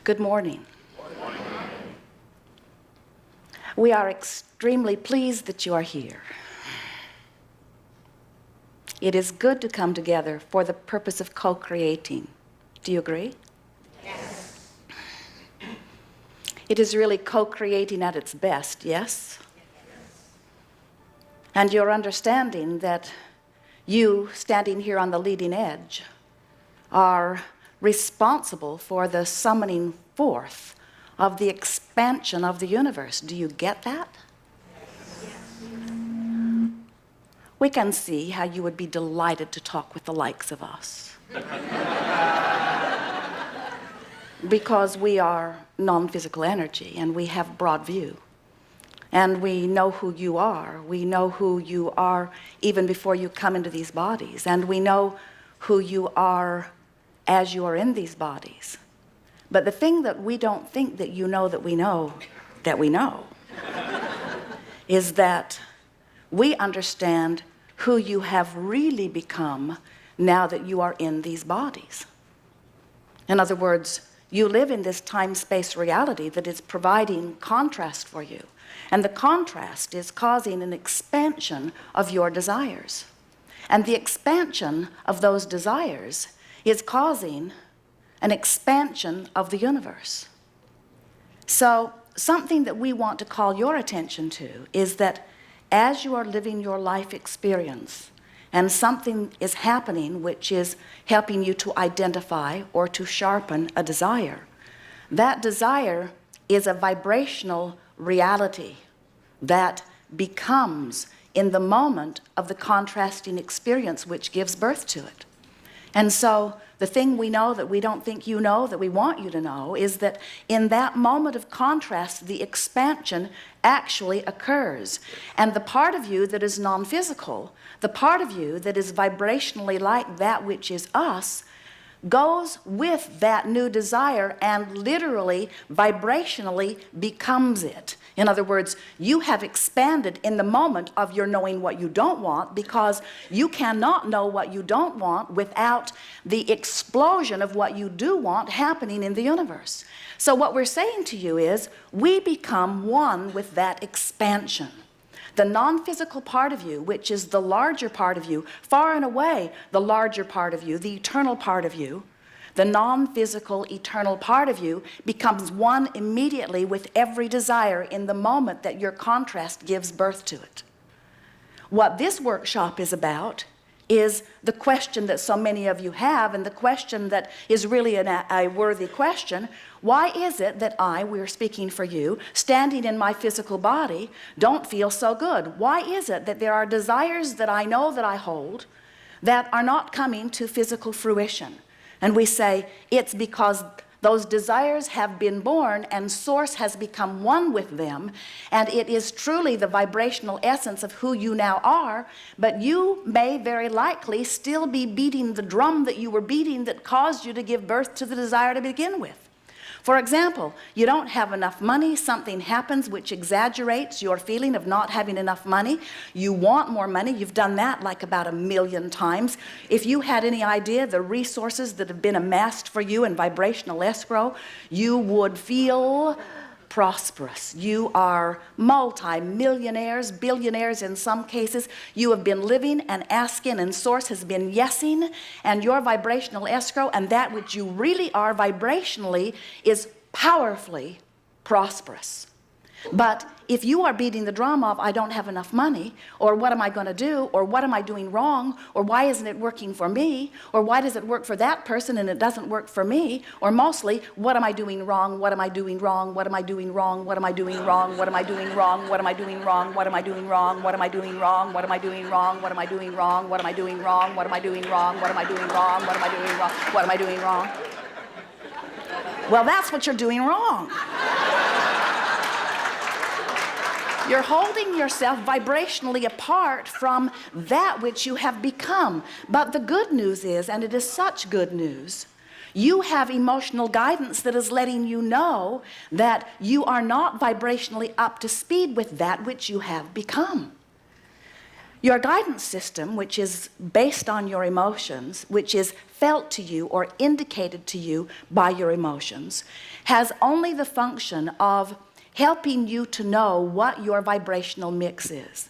Good morning. We are extremely pleased that you are here. It is good to come together for the purpose of co-creating. Do you agree? Yes. It is really co-creating at its best, yes? And you're understanding that you, standing here on the leading edge, are responsible for the summoning forth of the expansion of the universe. Do you get that? Yes. We can see how you would be delighted to talk with the likes of us. Because we are non-physical energy and we have broad view. And we know who you are. We know who you are even before you come into these bodies. And we know who you are as you are in these bodies. But the thing that we don't think that you know that we know is that we understand who you have really become now that you are in these bodies. In other words, you live in this time-space reality that is providing contrast for you. And the contrast is causing an expansion of your desires. And the expansion of those desires is causing an expansion of the universe. So something that we want to call your attention to is that as you are living your life experience and something is happening which is helping you to identify or to sharpen a desire, that desire is a vibrational reality that becomes in the moment of the contrasting experience which gives birth to it. And so the thing we know that we don't think you know that we want you to know is that in that moment of contrast, the expansion actually occurs. And the part of you that is non-physical, the part of you that is vibrationally like that which is us, goes with that new desire and literally, vibrationally becomes it. In other words, you have expanded in the moment of your knowing what you don't want, because you cannot know what you don't want without the explosion of what you do want happening in the universe. So what we're saying to you is, we become one with that expansion. The non-physical part of you, which is the larger part of you, far and away the larger part of you, the eternal part of you, the non-physical eternal part of you becomes one immediately with every desire in the moment that your contrast gives birth to it. What this workshop is about is the question that so many of you have, and the question that is really a worthy question. Why is it that we're speaking for you, standing in my physical body, don't feel so good? Why is it that there are desires that I know that I hold that are not coming to physical fruition? And we say, it's because those desires have been born and Source has become one with them, and it is truly the vibrational essence of who you now are, but you may very likely still be beating the drum that you were beating that caused you to give birth to the desire to begin with. For example, you don't have enough money, something happens which exaggerates your feeling of not having enough money. You want more money, you've done that like about 1,000,000 times. If you had any idea the resources that have been amassed for you in vibrational escrow, you would feel prosperous. You are multi-millionaires, billionaires in some cases. You have been living and asking, and Source has been yesing, and your vibrational escrow and that which you really are vibrationally is powerfully prosperous. But if you are beating the drum of, I don't have enough money, or what am I going to do, or what am I doing wrong, or why isn't it working for me, or why does it work for that person and it doesn't work for me, or mostly, what am I doing wrong, what am I doing wrong, what am I doing wrong, what am I doing wrong, what am I doing wrong, what am I doing wrong, what am I doing wrong, what am I doing wrong, what am I doing wrong, what am I doing wrong, what am I doing wrong, what am I doing wrong, what am I doing wrong, what am I doing wrong, what am I doing wrong? Well, that's what you're doing wrong. You're holding yourself vibrationally apart from that which you have become. But the good news is, and it is such good news, you have emotional guidance that is letting you know that you are not vibrationally up to speed with that which you have become. Your guidance system, which is based on your emotions, which is felt to you or indicated to you by your emotions, has only the function of helping you to know what your vibrational mix is.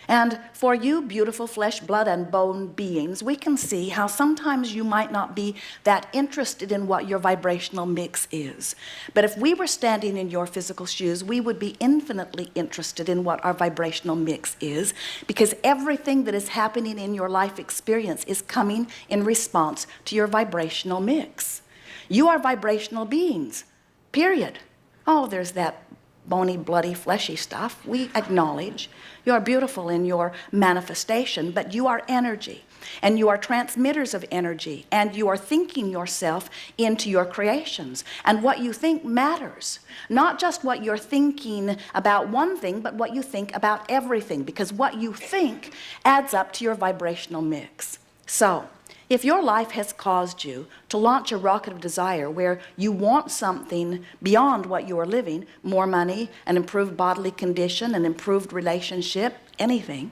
And for you beautiful flesh, blood, and bone beings, we can see how sometimes you might not be that interested in what your vibrational mix is. But if we were standing in your physical shoes, we would be infinitely interested in what our vibrational mix is, because everything that is happening in your life experience is coming in response to your vibrational mix. You are vibrational beings, period. Oh, there's that bony, bloody, fleshy stuff. We acknowledge. You are beautiful in your manifestation, but you are energy, and you are transmitters of energy, and you are thinking yourself into your creations. And what you think matters. Not just what you're thinking about one thing, but what you think about everything, because what you think adds up to your vibrational mix. So, if your life has caused you to launch a rocket of desire where you want something beyond what you are living, more money, an improved bodily condition, an improved relationship, anything,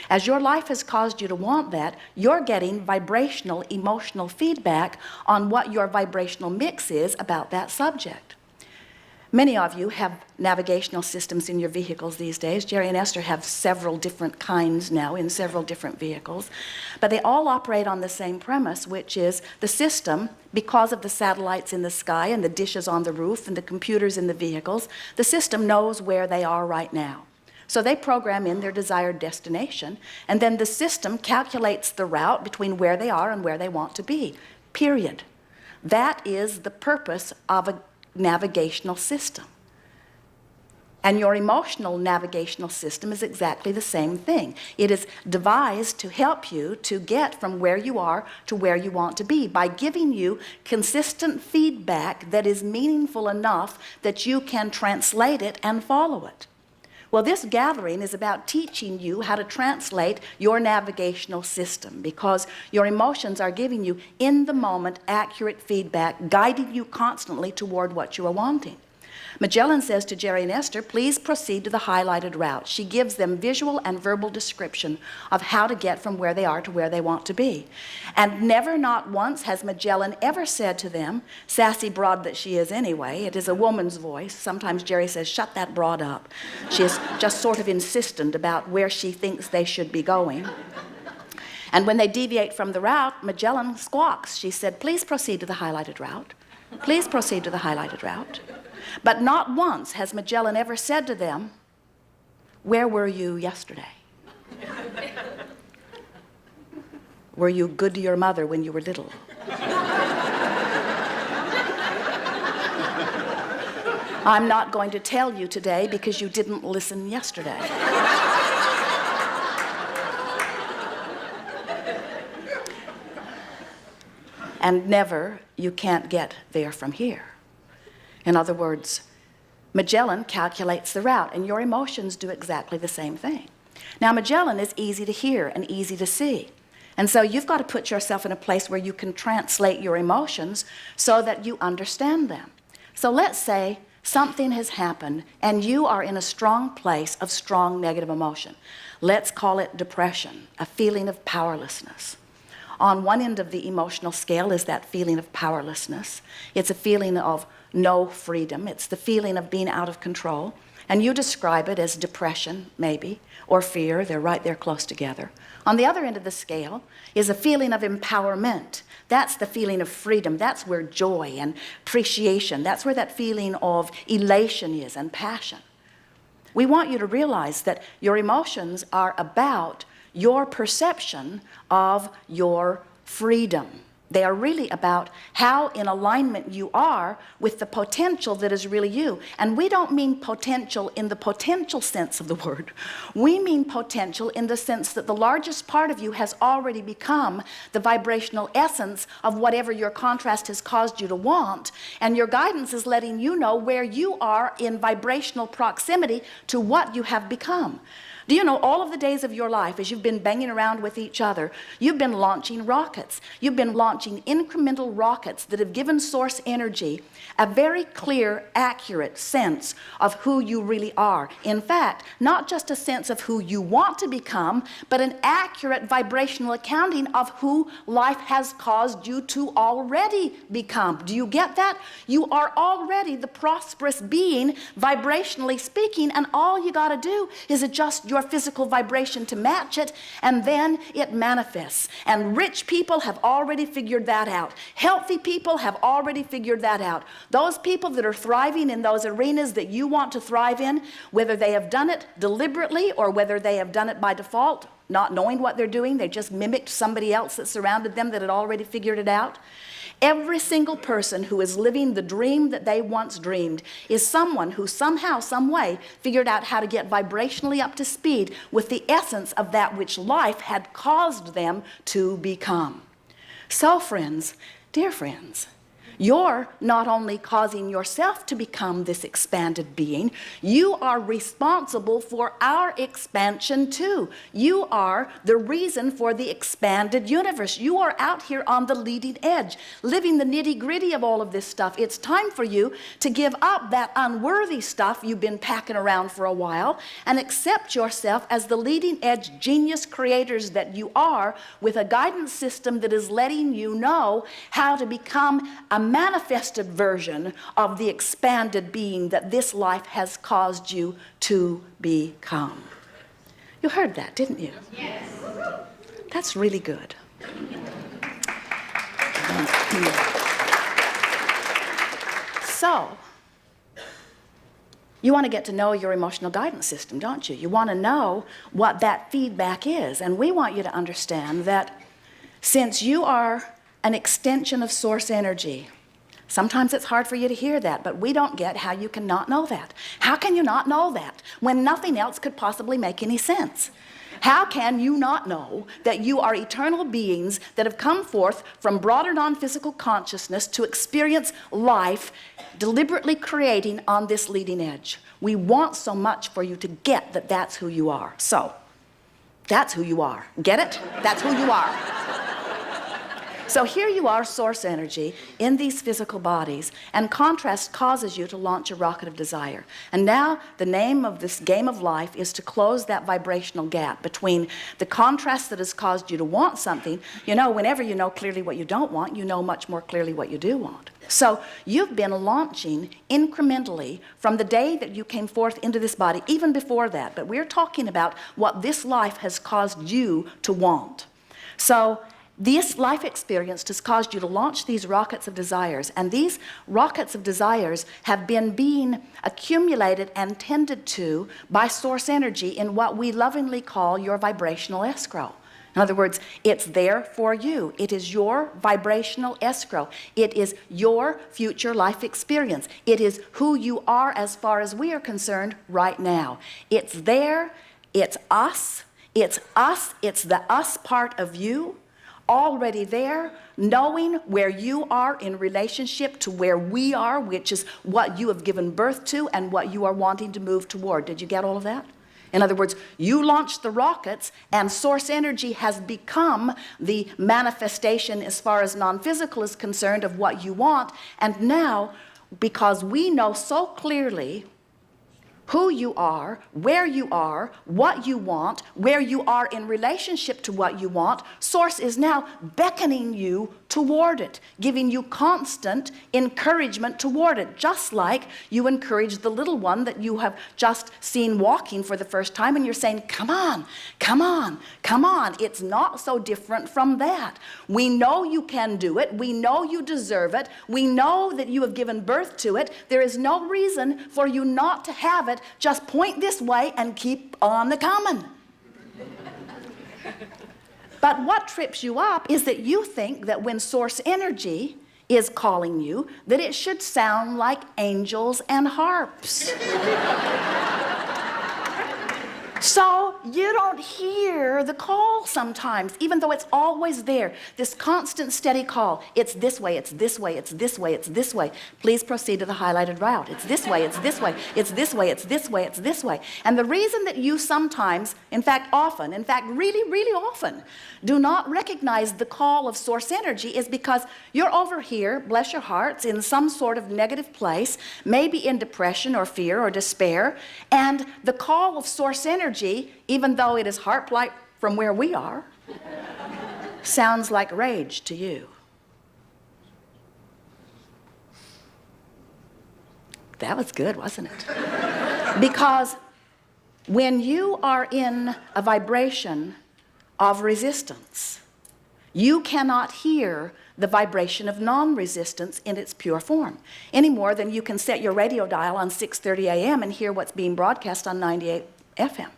as your life has caused you to want that, you're getting vibrational, emotional feedback on what your vibrational mix is about that subject. Many of you have navigational systems in your vehicles these days. Jerry and Esther have several different kinds now in several different vehicles. But they all operate on the same premise, which is the system, because of the satellites in the sky and the dishes on the roof and the computers in the vehicles, the system knows where they are right now. So they program in their desired destination, and then the system calculates the route between where they are and where they want to be, period. That is the purpose of a navigational system. And your emotional navigational system is exactly the same thing. It is devised to help you to get from where you are to where you want to be by giving you consistent feedback that is meaningful enough that you can translate it and follow it. Well, this gathering is about teaching you how to translate your navigational system, because your emotions are giving you in the moment accurate feedback, guiding you constantly toward what you are wanting. Magellan says to Jerry and Esther, please proceed to the highlighted route. She gives them visual and verbal description of how to get from where they are to where they want to be. And never, not once, has Magellan ever said to them, sassy broad that she is anyway, it is a woman's voice. Sometimes Jerry says, shut that broad up. She is just sort of insistent about where she thinks they should be going. And when they deviate from the route, Magellan squawks. She said, please proceed to the highlighted route. Please proceed to the highlighted route. But not once has Magellan ever said to them, where were you yesterday? Were you good to your mother when you were little? I'm not going to tell you today because you didn't listen yesterday. And never, you can't get there from here. In other words, Magellan calculates the route, and your emotions do exactly the same thing. Now, Magellan is easy to hear and easy to see. And so you've got to put yourself in a place where you can translate your emotions so that you understand them. So let's say something has happened and you are in a strong place of strong negative emotion. Let's call it depression, a feeling of powerlessness. On one end of the emotional scale is that feeling of powerlessness. It's a feeling of no freedom. It's the feeling of being out of control. And you describe it as depression, maybe, or fear. They're right there close together. On the other end of the scale is a feeling of empowerment. That's the feeling of freedom. That's where joy and appreciation, that's where that feeling of elation is, and passion. We want you to realize that your emotions are about your perception of your freedom. They are really about how in alignment you are with the potential that is really you. And we don't mean potential in the potential sense of the word. We mean potential in the sense that the largest part of you has already become the vibrational essence of whatever your contrast has caused you to want. And your guidance is letting you know where you are in vibrational proximity to what you have become. Do you know all of the days of your life, as you've been banging around with each other, you've been launching rockets. You've been launching incremental rockets that have given source energy a very clear, accurate sense of who you really are. In fact, not just a sense of who you want to become, but an accurate vibrational accounting of who life has caused you to already become. Do you get that? You are already the prosperous being, vibrationally speaking, and all you got to do is adjust your physical vibration to match it, and then it manifests. And rich people have already figured that out. Healthy people have already figured that out. Those people that are thriving in those arenas that you want to thrive in, whether they have done it deliberately or whether they have done it by default, not knowing what they're doing, they just mimicked somebody else that surrounded them that had already figured it out. Every single person who is living the dream that they once dreamed is someone who somehow, some way, figured out how to get vibrationally up to speed with the essence of that which life had caused them to become. So friends, dear friends, you're not only causing yourself to become this expanded being, you are responsible for our expansion too. You are the reason for the expanded universe. You are out here on the leading edge, living the nitty-gritty of all of this stuff. It's time for you to give up that unworthy stuff you've been packing around for a while and accept yourself as the leading edge genius creators that you are, with a guidance system that is letting you know how to become a manifested version of the expanded being that this life has caused you to become. You heard that, didn't you? Yes. That's really good. So, you want to get to know your emotional guidance system, don't you? You want to know what that feedback is. And we want you to understand that since you are an extension of source energy, sometimes it's hard for you to hear that, but we don't get how you can not know that. How can you not know that when nothing else could possibly make any sense? How can you not know that you are eternal beings that have come forth from broader non-physical consciousness to experience life, deliberately creating on this leading edge? We want so much for you to get that that's who you are. So, that's who you are. Get it? That's who you are. So here you are, source energy, in these physical bodies, and contrast causes you to launch a rocket of desire. And now the name of this game of life is to close that vibrational gap between the contrast that has caused you to want something. You know, whenever you know clearly what you don't want, you know much more clearly what you do want. So you've been launching incrementally from the day that you came forth into this body, even before that. But we're talking about what this life has caused you to want. So this life experience has caused you to launch these rockets of desires, and these rockets of desires have been being accumulated and tended to by source energy in what we lovingly call your vibrational escrow. In other words, it's there for you. It is your vibrational escrow. It is your future life experience. It is who you are as far as we are concerned right now. It's there. It's us. It's us. It's the us part of you, already there, knowing where you are in relationship to where we are, which is what you have given birth to and what you are wanting to move toward. Did you get all of that? In other words, you launched the rockets, and source energy has become the manifestation as far as non-physical is concerned of what you want. And now, because we know so clearly who you are, where you are, what you want, where you are in relationship to what you want, source is now beckoning you toward it, giving you constant encouragement toward it, just like you encourage the little one that you have just seen walking for the first time, and you're saying, come on, come on, come on. It's not so different from that. We know you can do it. We know you deserve it. We know that you have given birth to it. There is no reason for you not to have it. Just point this way and keep on the coming. But what trips you up is that you think that when source energy is calling you, that it should sound like angels and harps. So you don't hear the call sometimes, even though it's always there. This constant, steady call. It's this way, it's this way, it's this way, it's this way. Please proceed to the highlighted route. It's this way, it's this way, it's this way, it's this way, it's this way. And the reason that you sometimes, in fact often, in fact really, really often, do not recognize the call of source energy is because you're over here, bless your hearts, in some sort of negative place, maybe in depression or fear or despair, and the call of source energy, even though it is heart-light from where we are, sounds like rage to you. That was good, wasn't it? Because when you are in a vibration of resistance, you cannot hear the vibration of non-resistance in its pure form, any more than you can set your radio dial on 6:30 a.m. and hear what's being broadcast on 98 FM.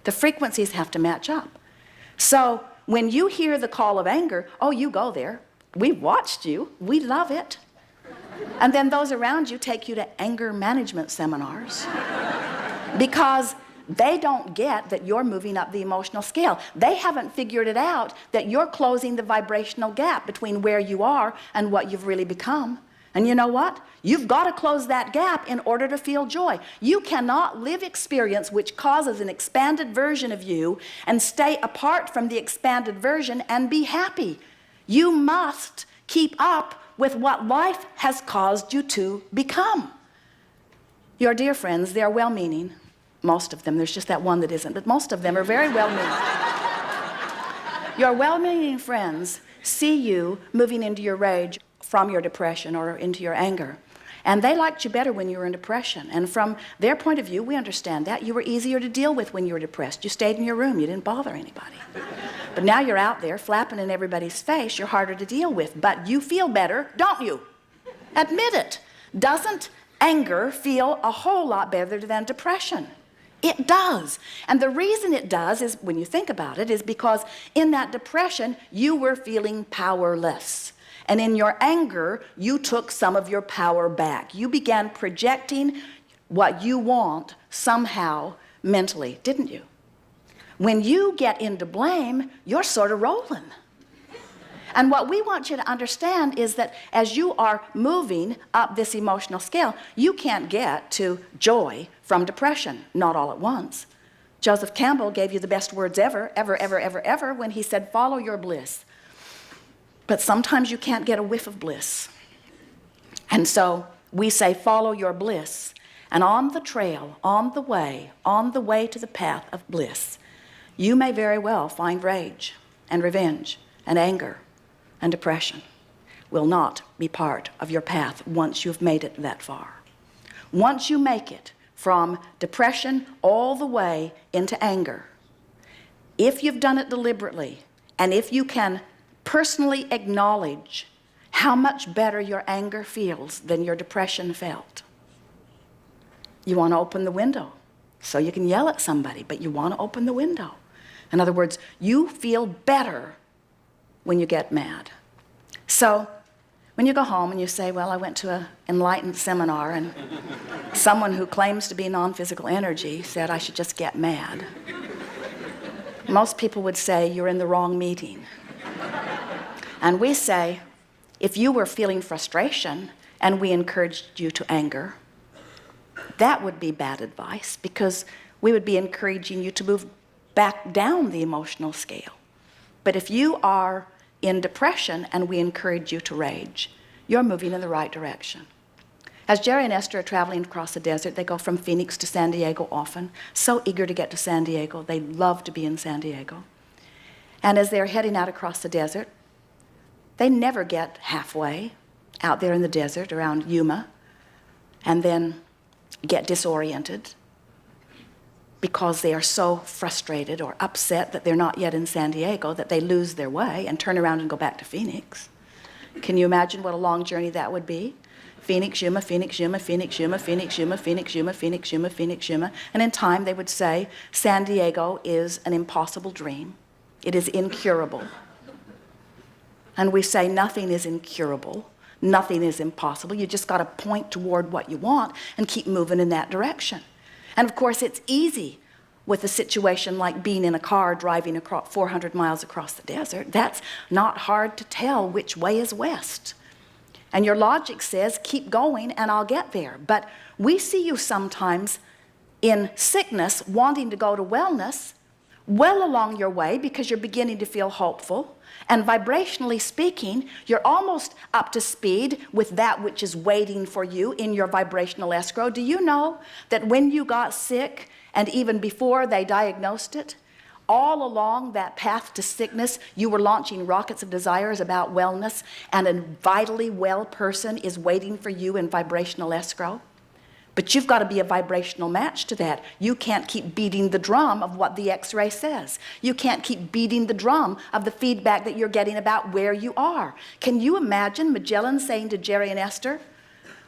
The frequencies have to match up. So when you hear the call of anger, oh, you go there. We've watched you. We love it. And then those around you take you to anger management seminars because they don't get that you're moving up the emotional scale. They haven't figured it out that you're closing the vibrational gap between where you are and what you've really become. And you know what? You've got to close that gap in order to feel joy. You cannot live experience which causes an expanded version of you and stay apart from the expanded version and be happy. You must keep up with what life has caused you to become. Your dear friends, they're well-meaning. Most of them, there's just that one that isn't, but most of them are very well-meaning. Your well-meaning friends see you moving into your rage from your depression or into your anger. And they liked you better when you were in depression. And from their point of view, we understand that. You were easier to deal with when you were depressed. You stayed in your room. You didn't bother anybody. But now you're out there flapping in everybody's face. You're harder to deal with. But you feel better, don't you? Admit it. Doesn't anger feel a whole lot better than depression? It does. And the reason it does is, when you think about it, is because in that depression, you were feeling powerless. And in your anger, you took some of your power back. You began projecting what you want somehow mentally, didn't you? When you get into blame, you're sort of rolling. And what we want you to understand is that as you are moving up this emotional scale, you can't get to joy from depression, not all at once. Joseph Campbell gave you the best words ever, ever, when he said, follow your bliss. But sometimes you can't get a whiff of bliss. And so we say, follow your bliss. And on the trail, on the way to the path of bliss, you may very well find rage and revenge and anger and depression will not be part of your path once you've made it that far. Once you make it from depression all the way into anger, if you've done it deliberately, and if you can personally acknowledge how much better your anger feels than your depression felt, you want to open the window so you can yell at somebody, but you want to open the window. In other words, you feel better when you get mad. So when you go home and you say, well, I went to an enlightened seminar and someone who claims to be non-physical energy said I should just get mad, most people would say you're in the wrong meeting. And we say, if you were feeling frustration and we encouraged you to anger, that would be bad advice, because we would be encouraging you to move back down the emotional scale. But if you are in depression and we encourage you to rage, you're moving in the right direction. As Jerry and Esther are traveling across the desert, they go from Phoenix to San Diego often, so eager to get to San Diego. They love to be in San Diego. And as they're heading out across the desert, they never get halfway out there in the desert around Yuma and then get disoriented because they are so frustrated or upset that they're not yet in San Diego that they lose their way and turn around and go back to Phoenix. Can you imagine what a long journey that would be? Phoenix, Yuma, Phoenix, Yuma, Phoenix, Yuma, Phoenix, Yuma, Phoenix, Yuma, Phoenix, Yuma, Phoenix, Yuma. And in time they would say, San Diego is an impossible dream. It is incurable. And we say nothing is incurable. Nothing is impossible. You just got to point toward what you want and keep moving in that direction. And of course, it's easy with a situation like being in a car driving across 400 miles across the desert. That's not hard to tell which way is west. And your logic says, keep going and I'll get there. But we see you sometimes in sickness wanting to go to wellness well along your way because you're beginning to feel hopeful. And vibrationally speaking, you're almost up to speed with that which is waiting for you in your vibrational escrow. Do you know that when you got sick, and even before they diagnosed it, all along that path to sickness, you were launching rockets of desires about wellness, and a vitally well person is waiting for you in vibrational escrow? But you've got to be a vibrational match to that. You can't keep beating the drum of what the X-ray says. You can't keep beating the drum of the feedback that you're getting about where you are. Can you imagine Magellan saying to Jerry and Esther,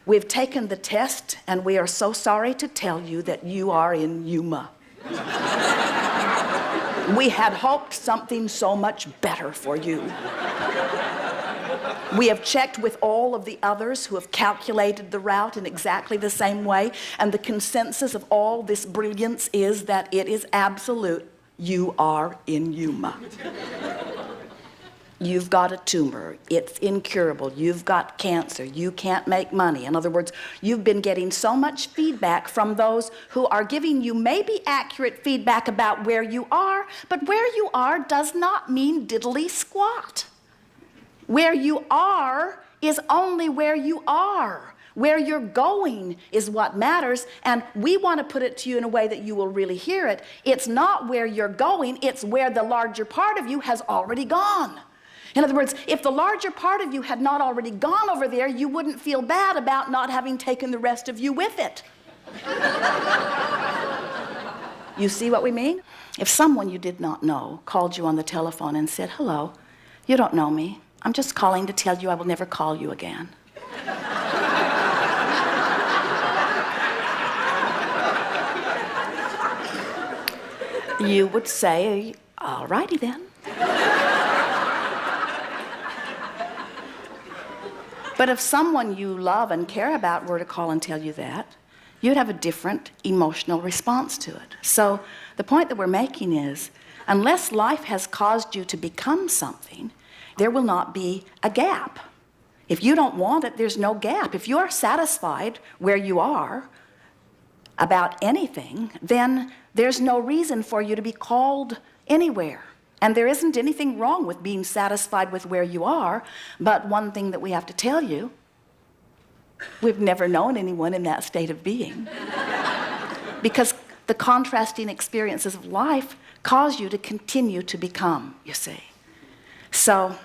we've taken the test and we are so sorry to tell you that you are in Yuma. We had hoped something so much better for you. We have checked with all of the others who have calculated the route in exactly the same way, and the consensus of all this brilliance is that it is absolute. You are in Yuma. You've got a tumor. It's incurable. You've got cancer. You can't make money. In other words, you've been getting so much feedback from those who are giving you maybe accurate feedback about where you are, but where you are does not mean diddly squat. Where you are is only where you are. Where you're going is what matters, and we want to put it to you in a way that you will really hear it. It's not where you're going, it's where the larger part of you has already gone. In other words, if the larger part of you had not already gone over there, you wouldn't feel bad about not having taken the rest of you with it. You see what we mean? If someone you did not know called you on the telephone and said, hello, you don't know me. I'm just calling to tell you I will never call you again. You would say, all righty then. But if someone you love and care about were to call and tell you that, you'd have a different emotional response to it. So the point that we're making is, unless life has caused you to become something, there will not be a gap. If you don't want it, there's no gap. If you are satisfied where you are about anything, then there's no reason for you to be called anywhere. And there isn't anything wrong with being satisfied with where you are, but one thing that we have to tell you, we've never known anyone in that state of being. Because the contrasting experiences of life cause you to continue to become, you see. So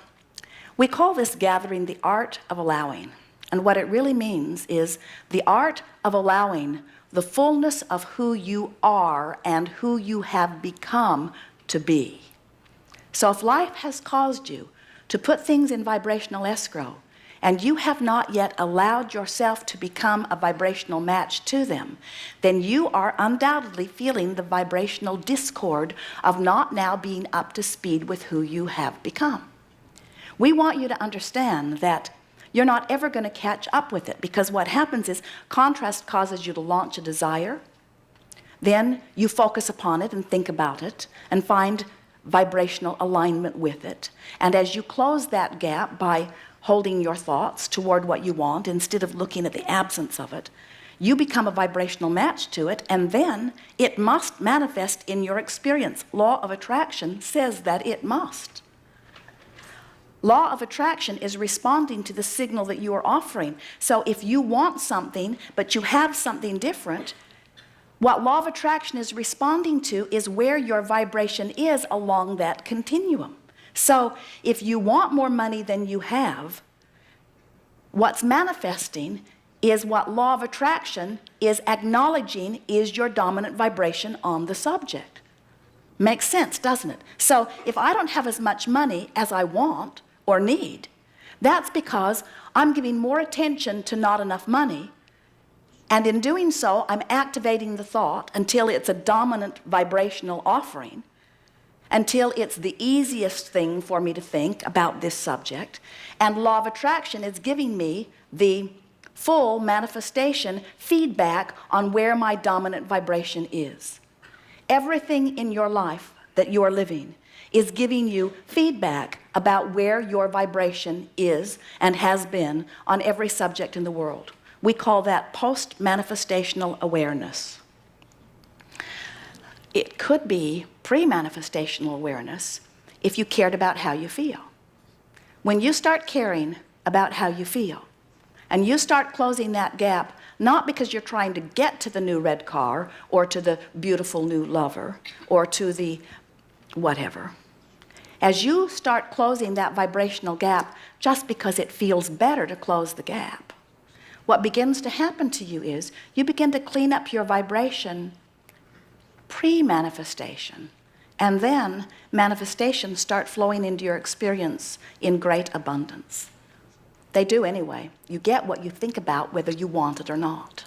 we call this gathering the art of allowing. And what it really means is the art of allowing the fullness of who you are and who you have become to be. So if life has caused you to put things in vibrational escrow, and you have not yet allowed yourself to become a vibrational match to them, then you are undoubtedly feeling the vibrational discord of not now being up to speed with who you have become. We want you to understand that you're not ever going to catch up with it, because what happens is contrast causes you to launch a desire. Then you focus upon it and think about it and find vibrational alignment with it. And as you close that gap by holding your thoughts toward what you want instead of looking at the absence of it, you become a vibrational match to it, and then it must manifest in your experience. Law of attraction says that it must. Law of attraction is responding to the signal that you are offering. So if you want something, but you have something different, what law of attraction is responding to is where your vibration is along that continuum. So if you want more money than you have, what's manifesting is what law of attraction is acknowledging is your dominant vibration on the subject. Makes sense, doesn't it? So if I don't have as much money as I want or need, that's because I'm giving more attention to not enough money. And in doing so, I'm activating the thought until it's a dominant vibrational offering, until it's the easiest thing for me to think about this subject. And law of attraction is giving me the full manifestation feedback on where my dominant vibration is. Everything in your life that you are living is giving you feedback about where your vibration is and has been on every subject in the world. We call that post-manifestational awareness. It could be pre-manifestational awareness if you cared about how you feel. When you start caring about how you feel, and you start closing that gap, not because you're trying to get to the new red car, or to the beautiful new lover, or to the whatever. As you start closing that vibrational gap just because it feels better to close the gap, what begins to happen to you is you begin to clean up your vibration pre-manifestation, and then manifestations start flowing into your experience in great abundance. They do anyway. You get what you think about, whether you want it or not.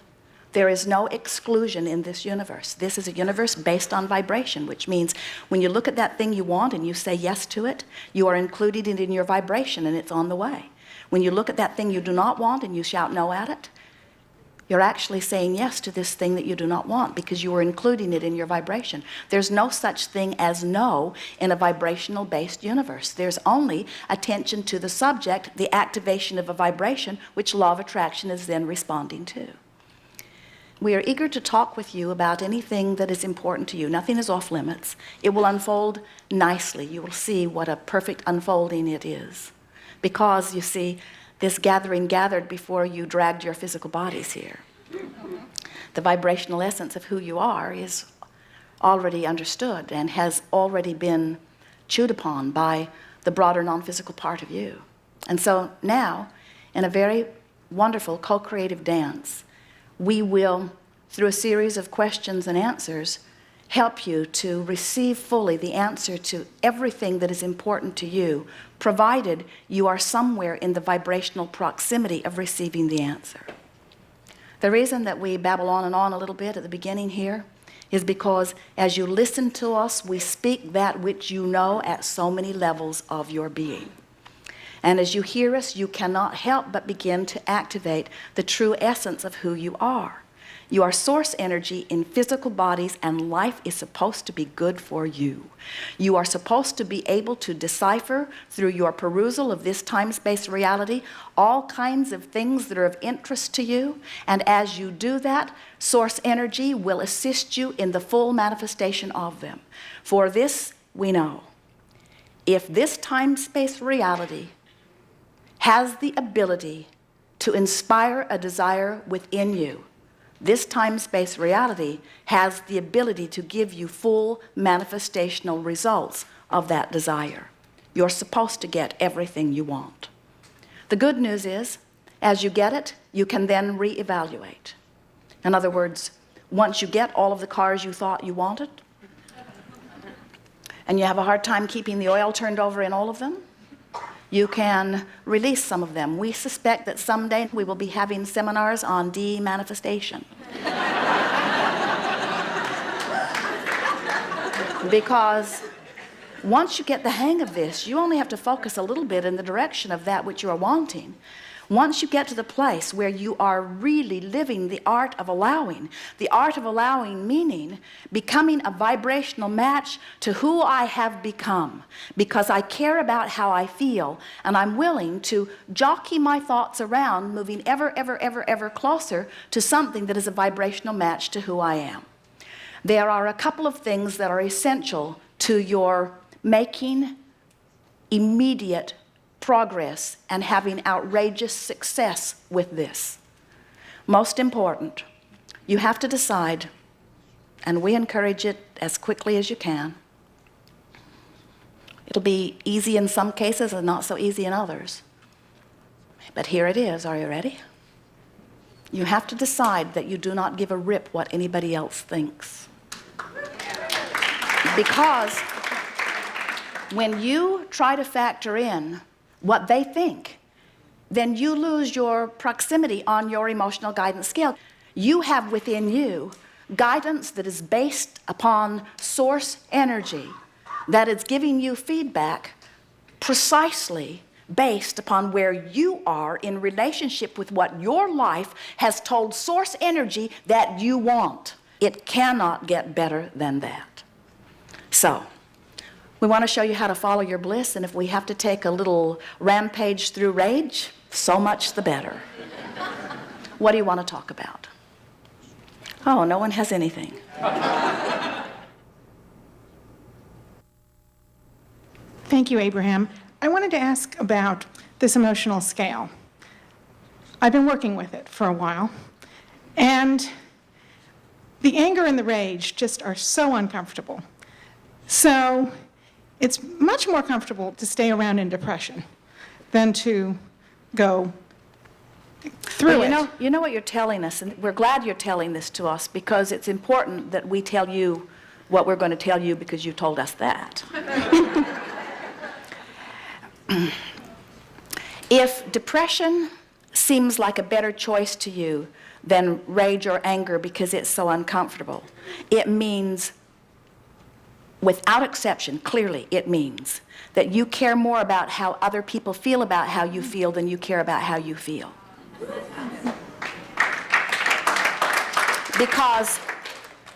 There is no exclusion in this universe. This is a universe based on vibration, which means when you look at that thing you want and you say yes to it, you are including it in your vibration and it's on the way. When you look at that thing you do not want and you shout no at it, you're actually saying yes to this thing that you do not want because you are including it in your vibration. There's no such thing as no in a vibrational-based universe. There's only attention to the subject, the activation of a vibration, which law of attraction is then responding to. We are eager to talk with you about anything that is important to you. Nothing is off limits. It will unfold nicely. You will see what a perfect unfolding it is. Because, you see, this gathering gathered before you dragged your physical bodies here. The vibrational essence of who you are is already understood and has already been chewed upon by the broader non-physical part of you. And so now, in a very wonderful co-creative dance, we will, through a series of questions and answers, help you to receive fully the answer to everything that is important to you, provided you are somewhere in the vibrational proximity of receiving the answer. The reason that we babble on and on a little bit at the beginning here is because as you listen to us, we speak that which you know at so many levels of your being. And as you hear us, you cannot help but begin to activate the true essence of who you are. You are source energy in physical bodies, and life is supposed to be good for you. You are supposed to be able to decipher through your perusal of this time-space reality all kinds of things that are of interest to you, and as you do that, source energy will assist you in the full manifestation of them. For this we know, if this time-space reality has the ability to inspire a desire within you, this time-space reality has the ability to give you full manifestational results of that desire. You're supposed to get everything you want. The good news is, as you get it, you can then reevaluate. In other words, once you get all of the cars you thought you wanted, and you have a hard time keeping the oil turned over in all of them, you can release some of them. We suspect that someday we will be having seminars on de-manifestation. Because once you get the hang of this, you only have to focus a little bit in the direction of that which you are wanting. Once you get to the place where you are really living the art of allowing meaning becoming a vibrational match to who I have become, because I care about how I feel, and I'm willing to jockey my thoughts around, moving ever closer to something that is a vibrational match to who I am. There are a couple of things that are essential to your making immediate progress and having outrageous success with this. Most important, you have to decide, and we encourage it as quickly as you can. It'll be easy in some cases and not so easy in others. But here it is. Are you ready? You have to decide that you do not give a rip what anybody else thinks. Because when you try to factor in what they think, then you lose your proximity on your emotional guidance scale. You have within you guidance that is based upon source energy, that is giving you feedback precisely based upon where you are in relationship with what your life has told source energy that you want. It cannot get better than that. So, we want to show you how to follow your bliss, and if we have to take a little rampage through rage, so much the better. What do you want to talk about? Oh, no one has anything. Thank you, Abraham. I wanted to ask about this emotional scale. I've been working with it for a while, and the anger and the rage just are so uncomfortable. So it's much more comfortable to stay around in depression than to go through it. You know what you're telling us, and we're glad you're telling this to us, because it's important that we tell you what we're going to tell you because you told us that. If depression seems like a better choice to you than rage or anger because it's so uncomfortable, it means, without exception, clearly it means that you care more about how other people feel about how you feel than you care about how you feel. Because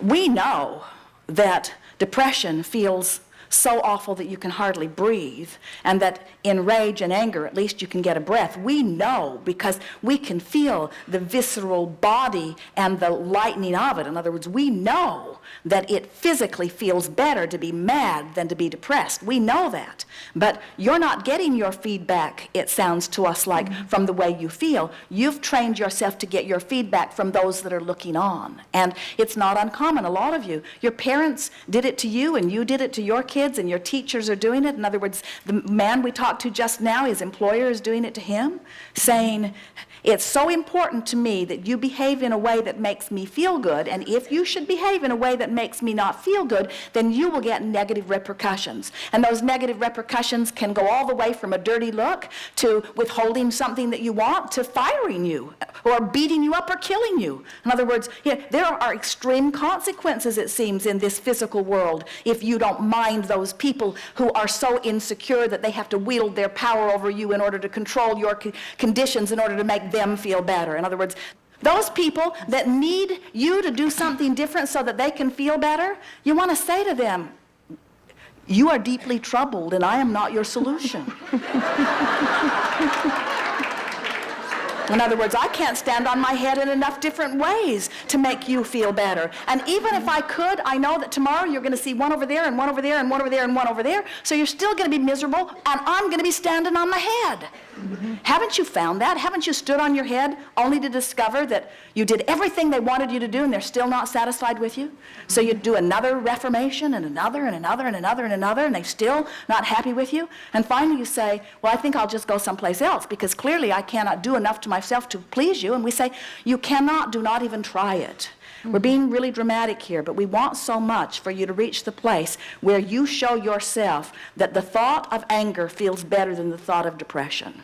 we know that depression feels so awful that you can hardly breathe, and that in rage and anger, at least you can get a breath. We know because we can feel the visceral body and the lightning of it. In other words, we know that it physically feels better to be mad than to be depressed. We know that. But you're not getting your feedback, it sounds to us like, from the way you feel. You've trained yourself to get your feedback from those that are looking on. And it's not uncommon, a lot of you. Your parents did it to you, and you did it to your kids, and your teachers are doing it. In other words, the man we talked to just now, his employer is doing it to him, saying, it's so important to me that you behave in a way that makes me feel good, and if you should behave in a way that makes me not feel good, then you will get negative repercussions. And those negative repercussions can go all the way from a dirty look to withholding something that you want to firing you or beating you up or killing you. In other words, there are extreme consequences, it seems, in this physical world if you don't mind those people who are so insecure that they have to wield their power over you in order to control your conditions in order to make them feel better. In other words, those people that need you to do something different so that they can feel better, you want to say to them, you are deeply troubled and I am not your solution. In other words, I can't stand on my head in enough different ways to make you feel better. And even if I could, I know that tomorrow you're going to see one over there and one over there and one over there and one over there, so you're still going to be miserable, and I'm going to be standing on my head. Haven't you found that? Haven't you stood on your head only to discover that you did everything they wanted you to do and they're still not satisfied with you? So you do another reformation and another and another and another and another, and they're still not happy with you? And finally you say, well, I think I'll just go someplace else because clearly I cannot do enough to myself to please you. And we say, you cannot, do not even try it. We're being really dramatic here, but we want so much for you to reach the place where you show yourself that the thought of anger feels better than the thought of depression.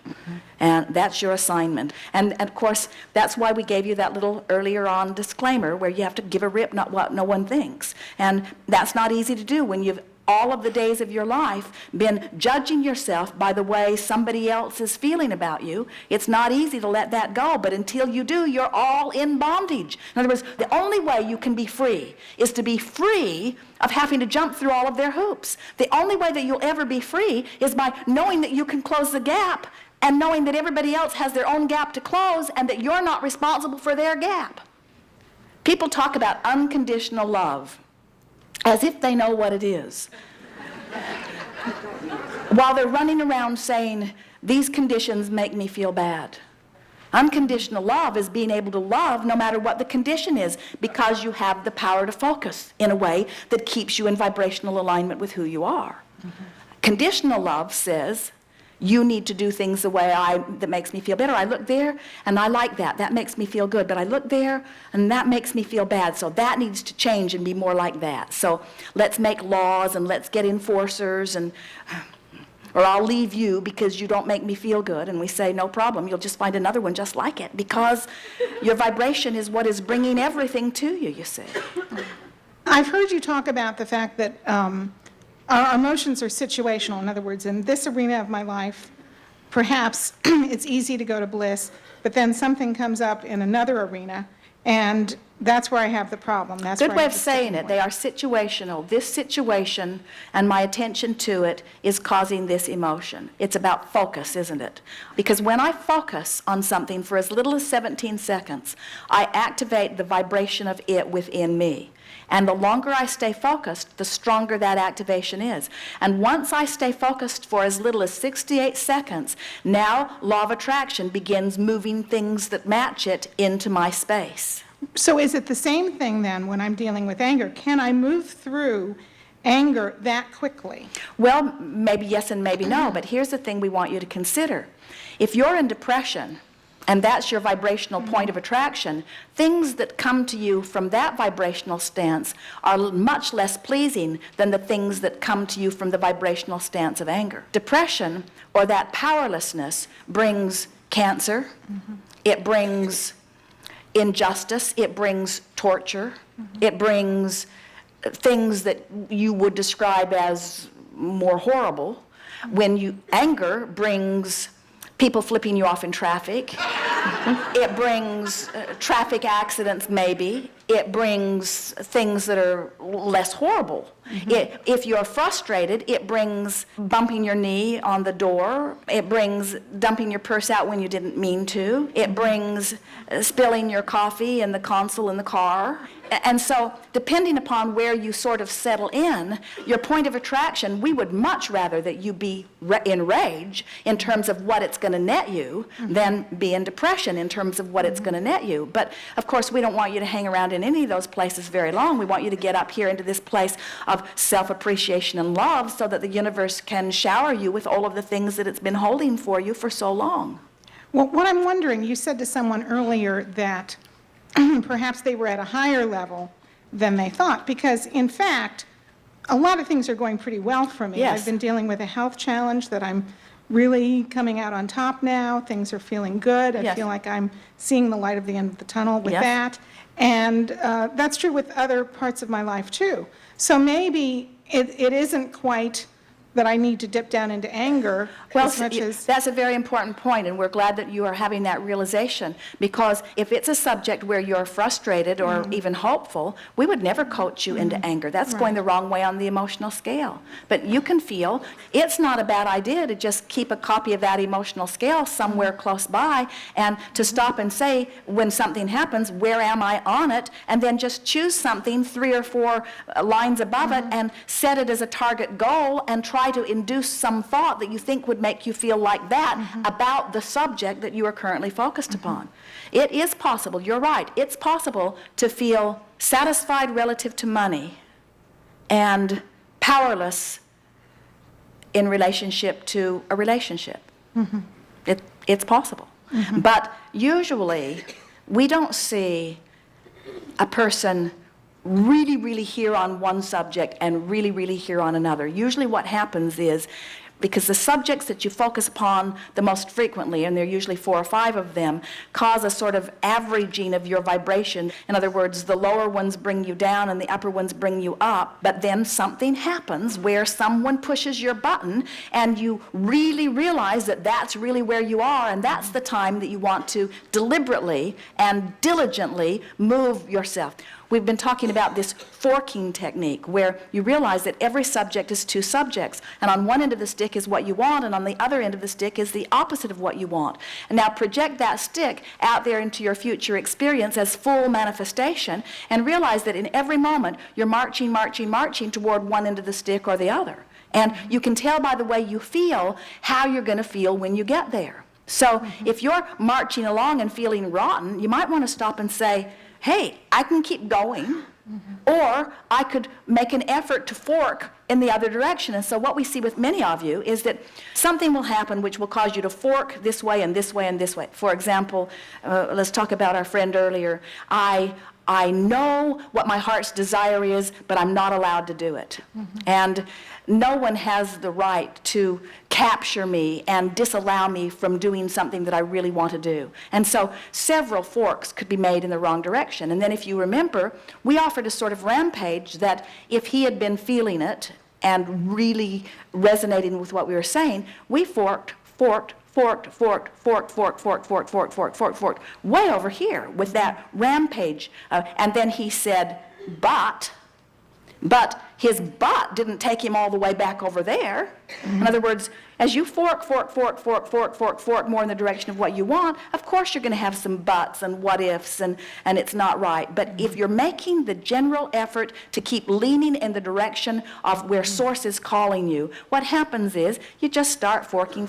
And that's your assignment. And of course, that's why we gave you that little earlier on disclaimer where you have to give a rip, not what no one thinks. And that's not easy to do when you've all of the days of your life been judging yourself by the way somebody else is feeling about you. It's not easy to let that go, but until you do, you're all in bondage. In other words, the only way you can be free is to be free of having to jump through all of their hoops. The only way that you'll ever be free is by knowing that you can close the gap and knowing that everybody else has their own gap to close and that you're not responsible for their gap. People talk about unconditional love as if they know what it is, while they're running around saying, these conditions make me feel bad. Unconditional love is being able to love no matter what the condition is, because you have the power to focus in a way that keeps you in vibrational alignment with who you are. Conditional love says, you need to do things the way that makes me feel better. I look there and I like that. That makes me feel good. But I look there and that makes me feel bad. So that needs to change and be more like that. So let's make laws and let's get enforcers, or I'll leave you because you don't make me feel good. And we say, no problem. You'll just find another one just like it, because your vibration is what is bringing everything to you, you see. I've heard you talk about the fact that our emotions are situational. In other words, in this arena of my life, perhaps it's easy to go to bliss, but then something comes up in another arena, and That's where I have the problem. That's Good where I way have of the saying sticking it. They point. are situational. This situation and my attention to it is causing this emotion. It's about focus, isn't it? Because when I focus on something for as little as 17 seconds, I activate the vibration of it within me. And the longer I stay focused, the stronger that activation is. And once I stay focused for as little as 68 seconds, now law of attraction begins moving things that match it into my space. So is it the same thing then when I'm dealing with anger? Can I move through anger that quickly? Well, maybe yes and maybe no, but here's the thing we want you to consider. If you're in depression, and that's your vibrational point of attraction, things that come to you from that vibrational stance are much less pleasing than the things that come to you from the vibrational stance of anger. Depression, or that powerlessness, brings cancer, it brings injustice, it brings torture, it brings things that you would describe as more horrible. Anger brings people flipping you off in traffic. It brings traffic accidents, maybe. It brings things that are less horrible. If you're frustrated, it brings bumping your knee on the door. It brings dumping your purse out when you didn't mean to. It brings spilling your coffee in the console in the car. And so, depending upon where you sort of settle in, your point of attraction, we would much rather that you be in rage in terms of what it's going to net you than be in depression in terms of what it's going to net you. But, of course, we don't want you to hang around in any of those places very long. We want you to get up here into this place of self-appreciation and love so that the universe can shower you with all of the things that it's been holding for you for so long. Well, what I'm wondering, you said to someone earlier that perhaps they were at a higher level than they thought, because in fact, a lot of things are going pretty well for me. Yes. I've been dealing with a health challenge that I'm really coming out on top now. Things are feeling good. I Yes. feel like I'm seeing the light of the end of the tunnel with Yes. that. And that's true with other parts of my life too. So maybe it isn't quite that I need to dip down into anger as much as... That's a very important point, and we're glad that you are having that realization, because if it's a subject where you're frustrated or even hopeful, we would never coach you into anger. That's going the wrong way on the emotional scale. But you can feel it's not a bad idea to just keep a copy of that emotional scale somewhere close by and to stop and say, when something happens, where am I on it? And then just choose something 3 or 4 lines above it and set it as a target goal and try to induce some thought that you think would make you feel like that about the subject that you are currently focused upon. It is possible, you're right, it's possible to feel satisfied relative to money and powerless in relationship to a relationship. It's possible. But usually, we don't see a person really, really here on one subject and really, really here on another. Usually what happens is, because the subjects that you focus upon the most frequently, and there are usually 4 or 5 of them, cause a sort of averaging of your vibration. In other words, the lower ones bring you down and the upper ones bring you up, but then something happens where someone pushes your button and you really realize that that's really where you are, and that's the time that you want to deliberately and diligently move yourself. We've been talking about this forking technique, where you realize that every subject is 2 subjects, and on one end of the stick is what you want, and on the other end of the stick is the opposite of what you want. And now project that stick out there into your future experience as full manifestation, and realize that in every moment you're marching, marching, marching toward one end of the stick or the other. And you can tell by the way you feel how you're going to feel when you get there. So if you're marching along and feeling rotten, you might want to stop and say, hey, I can keep going, or I could make an effort to fork in the other direction. And so what we see with many of you is that something will happen which will cause you to fork this way and this way and this way. For example, let's talk about our friend earlier. I know what my heart's desire is, but I'm not allowed to do it. And no one has the right to capture me and disallow me from doing something that I really want to do. And so several forks could be made in the wrong direction. And then if you remember, we offered a sort of rampage that if he had been feeling it and really resonating with what we were saying, we forked forked, way over here with that rampage. And then he said, but his butt didn't take him all the way back over there. In other words, as you fork more in the direction of what you want, of course you're going to have some buts and what ifs and it's not right. But if you're making the general effort to keep leaning in the direction of where Source is calling you, what happens is you just start forking.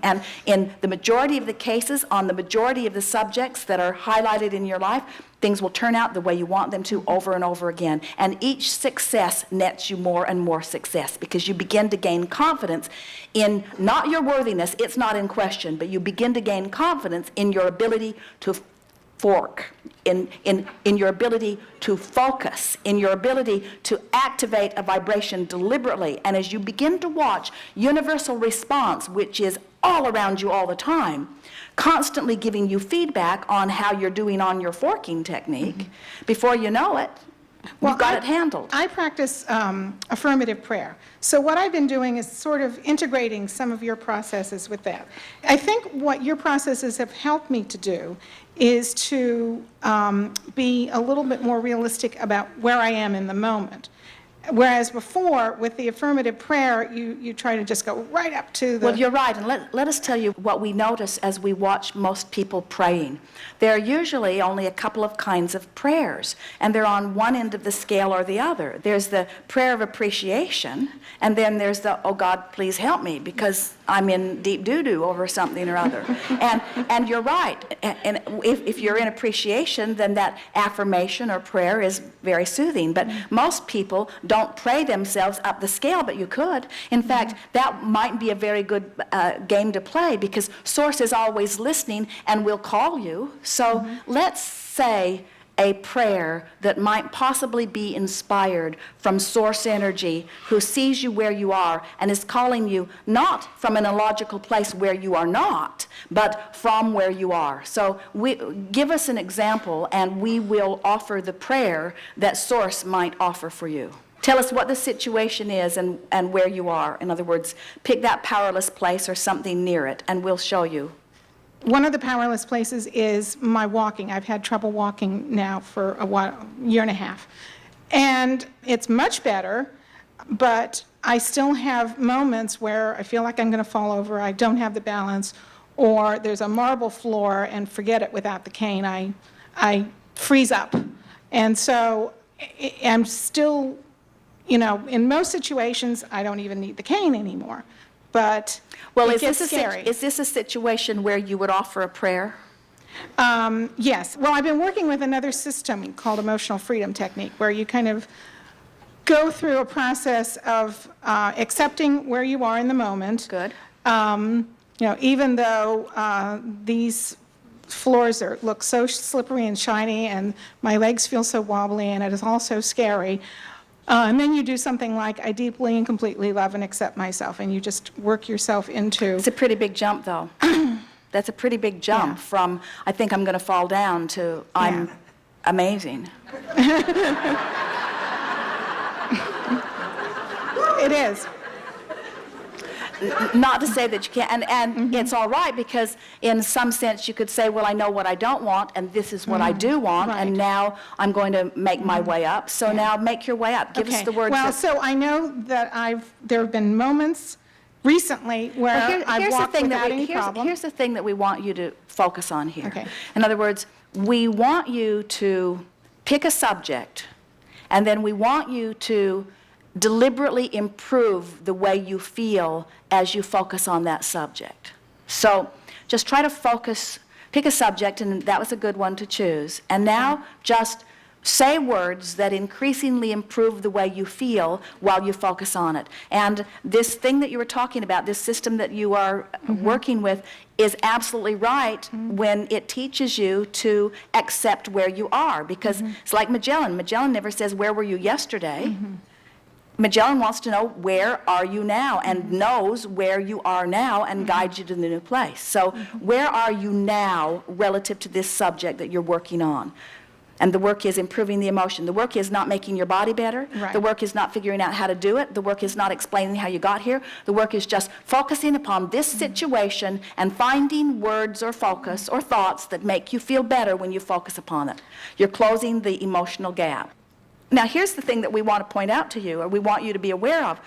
And in the majority of the cases, on the majority of the subjects that are highlighted in your life, things will turn out the way you want them to over and over again. And each success nets you more and more success because you begin to gain confidence in not your worthiness, it's not in question, but you begin to gain confidence in your ability to fork, in your ability to focus, in your ability to activate a vibration deliberately. And as you begin to watch universal response, which is all around you all the time, constantly giving you feedback on how you're doing on your forking technique, before you know it, you've got it handled. I practice affirmative prayer. So what I've been doing is sort of integrating some of your processes with that. I think what your processes have helped me to do is to be a little bit more realistic about where I am in the moment. Whereas before, with the affirmative prayer, you try to just go right up to the... Well, you're right, and let us tell you what we notice as we watch most people praying. There are usually only a couple of kinds of prayers, and they're on one end of the scale or the other. There's the prayer of appreciation, and then there's the, oh God, please help me, because I'm in deep doo-doo over something or other. And you're right, and if you're in appreciation, then that affirmation or prayer is very soothing, but most people don't pray themselves up the scale, but you could. In fact, that might be a very good game to play because Source is always listening and will call you. So let's say a prayer that might possibly be inspired from Source energy, who sees you where you are and is calling you not from an illogical place where you are not, but from where you are. So give us an example and we will offer the prayer that Source might offer for you. Tell us what the situation is and where you are. In other words, pick that powerless place or something near it, and we'll show you. One of the powerless places is my walking. I've had trouble walking now for a while, year and a half. And it's much better, but I still have moments where I feel like I'm going to fall over, I don't have the balance, or there's a marble floor and forget it without the cane. I freeze up. And so I'm still... You know, in most situations, I don't even need the cane anymore, but it gets scary. Is this a situation where you would offer a prayer? Yes. Well, I've been working with another system called Emotional Freedom Technique, where you kind of go through a process of accepting where you are in the moment. Good. You know, even though these floors look so slippery and shiny, and my legs feel so wobbly, and it is all so scary. And then you do something like, I deeply and completely love and accept myself, and you just work yourself into... It's a pretty big jump, though. That's a pretty big jump from, I think I'm going to fall down, to I'm amazing. It is. Not to say that you can't, and it's all right, because in some sense you could say, well, I know what I don't want, and this is what I do want, and now I'm going to make my way up. So now make your way up. Give us the words. Well, so I know that there have been moments recently where I've walked without any problem. Here's the thing that we want you to focus on here. Okay. In other words, we want you to pick a subject, and then we want you to deliberately improve the way you feel as you focus on that subject. So just try to pick a subject, and that was a good one to choose. And now just say words that increasingly improve the way you feel while you focus on it. And this thing that you were talking about, this system that you are working with, is absolutely right when it teaches you to accept where you are. Because it's like Magellan. Magellan never says, where were you yesterday? Magellan wants to know, where are you now, and knows where you are now and guides you to the new place. So where are you now relative to this subject that you're working on? And the work is improving the emotion. The work is not making your body better. Right. The work is not figuring out how to do it. The work is not explaining how you got here. The work is just focusing upon this situation and finding words or focus or thoughts that make you feel better when you focus upon it. You're closing the emotional gap. Now, here's the thing that we want to point out to you, or we want you to be aware of.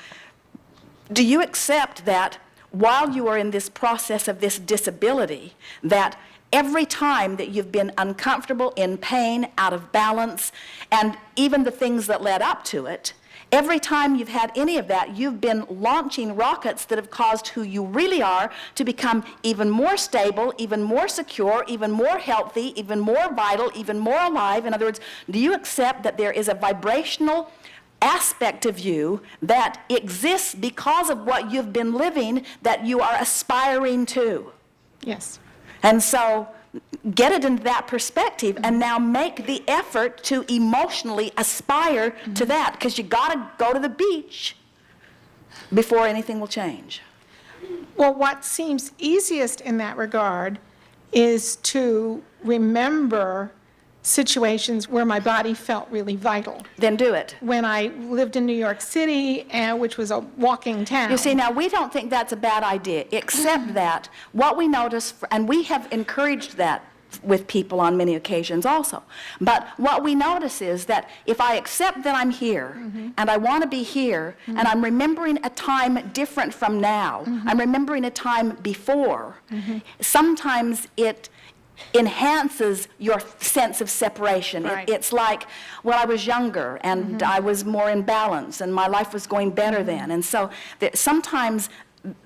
Do you accept that while you are in this process of this disability, that every time that you've been uncomfortable, in pain, out of balance, and even the things that led up to it, every time you've had any of that, you've been launching rockets that have caused who you really are to become even more stable, even more secure, even more healthy, even more vital, even more alive? In other words, do you accept that there is a vibrational aspect of you that exists because of what you've been living that you are aspiring to? Yes. And so get it into that perspective and now make the effort to emotionally aspire to that, because you got to go to the beach before anything will change. Well, what seems easiest in that regard is to remember situations where my body felt really vital. Then do it. When I lived in New York City, which was a walking town. You see, now we don't think that's a bad idea, except that what we notice, and we have encouraged that with people on many occasions also, but what we notice is that if I accept that I'm here, and I want to be here, and I'm remembering a time different from now, I'm remembering a time before, sometimes it enhances your sense of separation. Right. It's like, well, I was younger and I was more in balance and my life was going better then. And so sometimes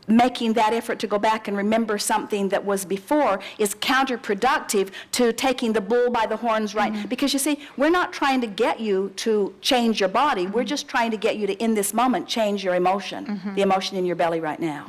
making that effort to go back and remember something that was before is counterproductive to taking the bull by the horns, right? Because you see, we're not trying to get you to change your body. We're just trying to get you to, in this moment, change your emotion, the emotion in your belly right now.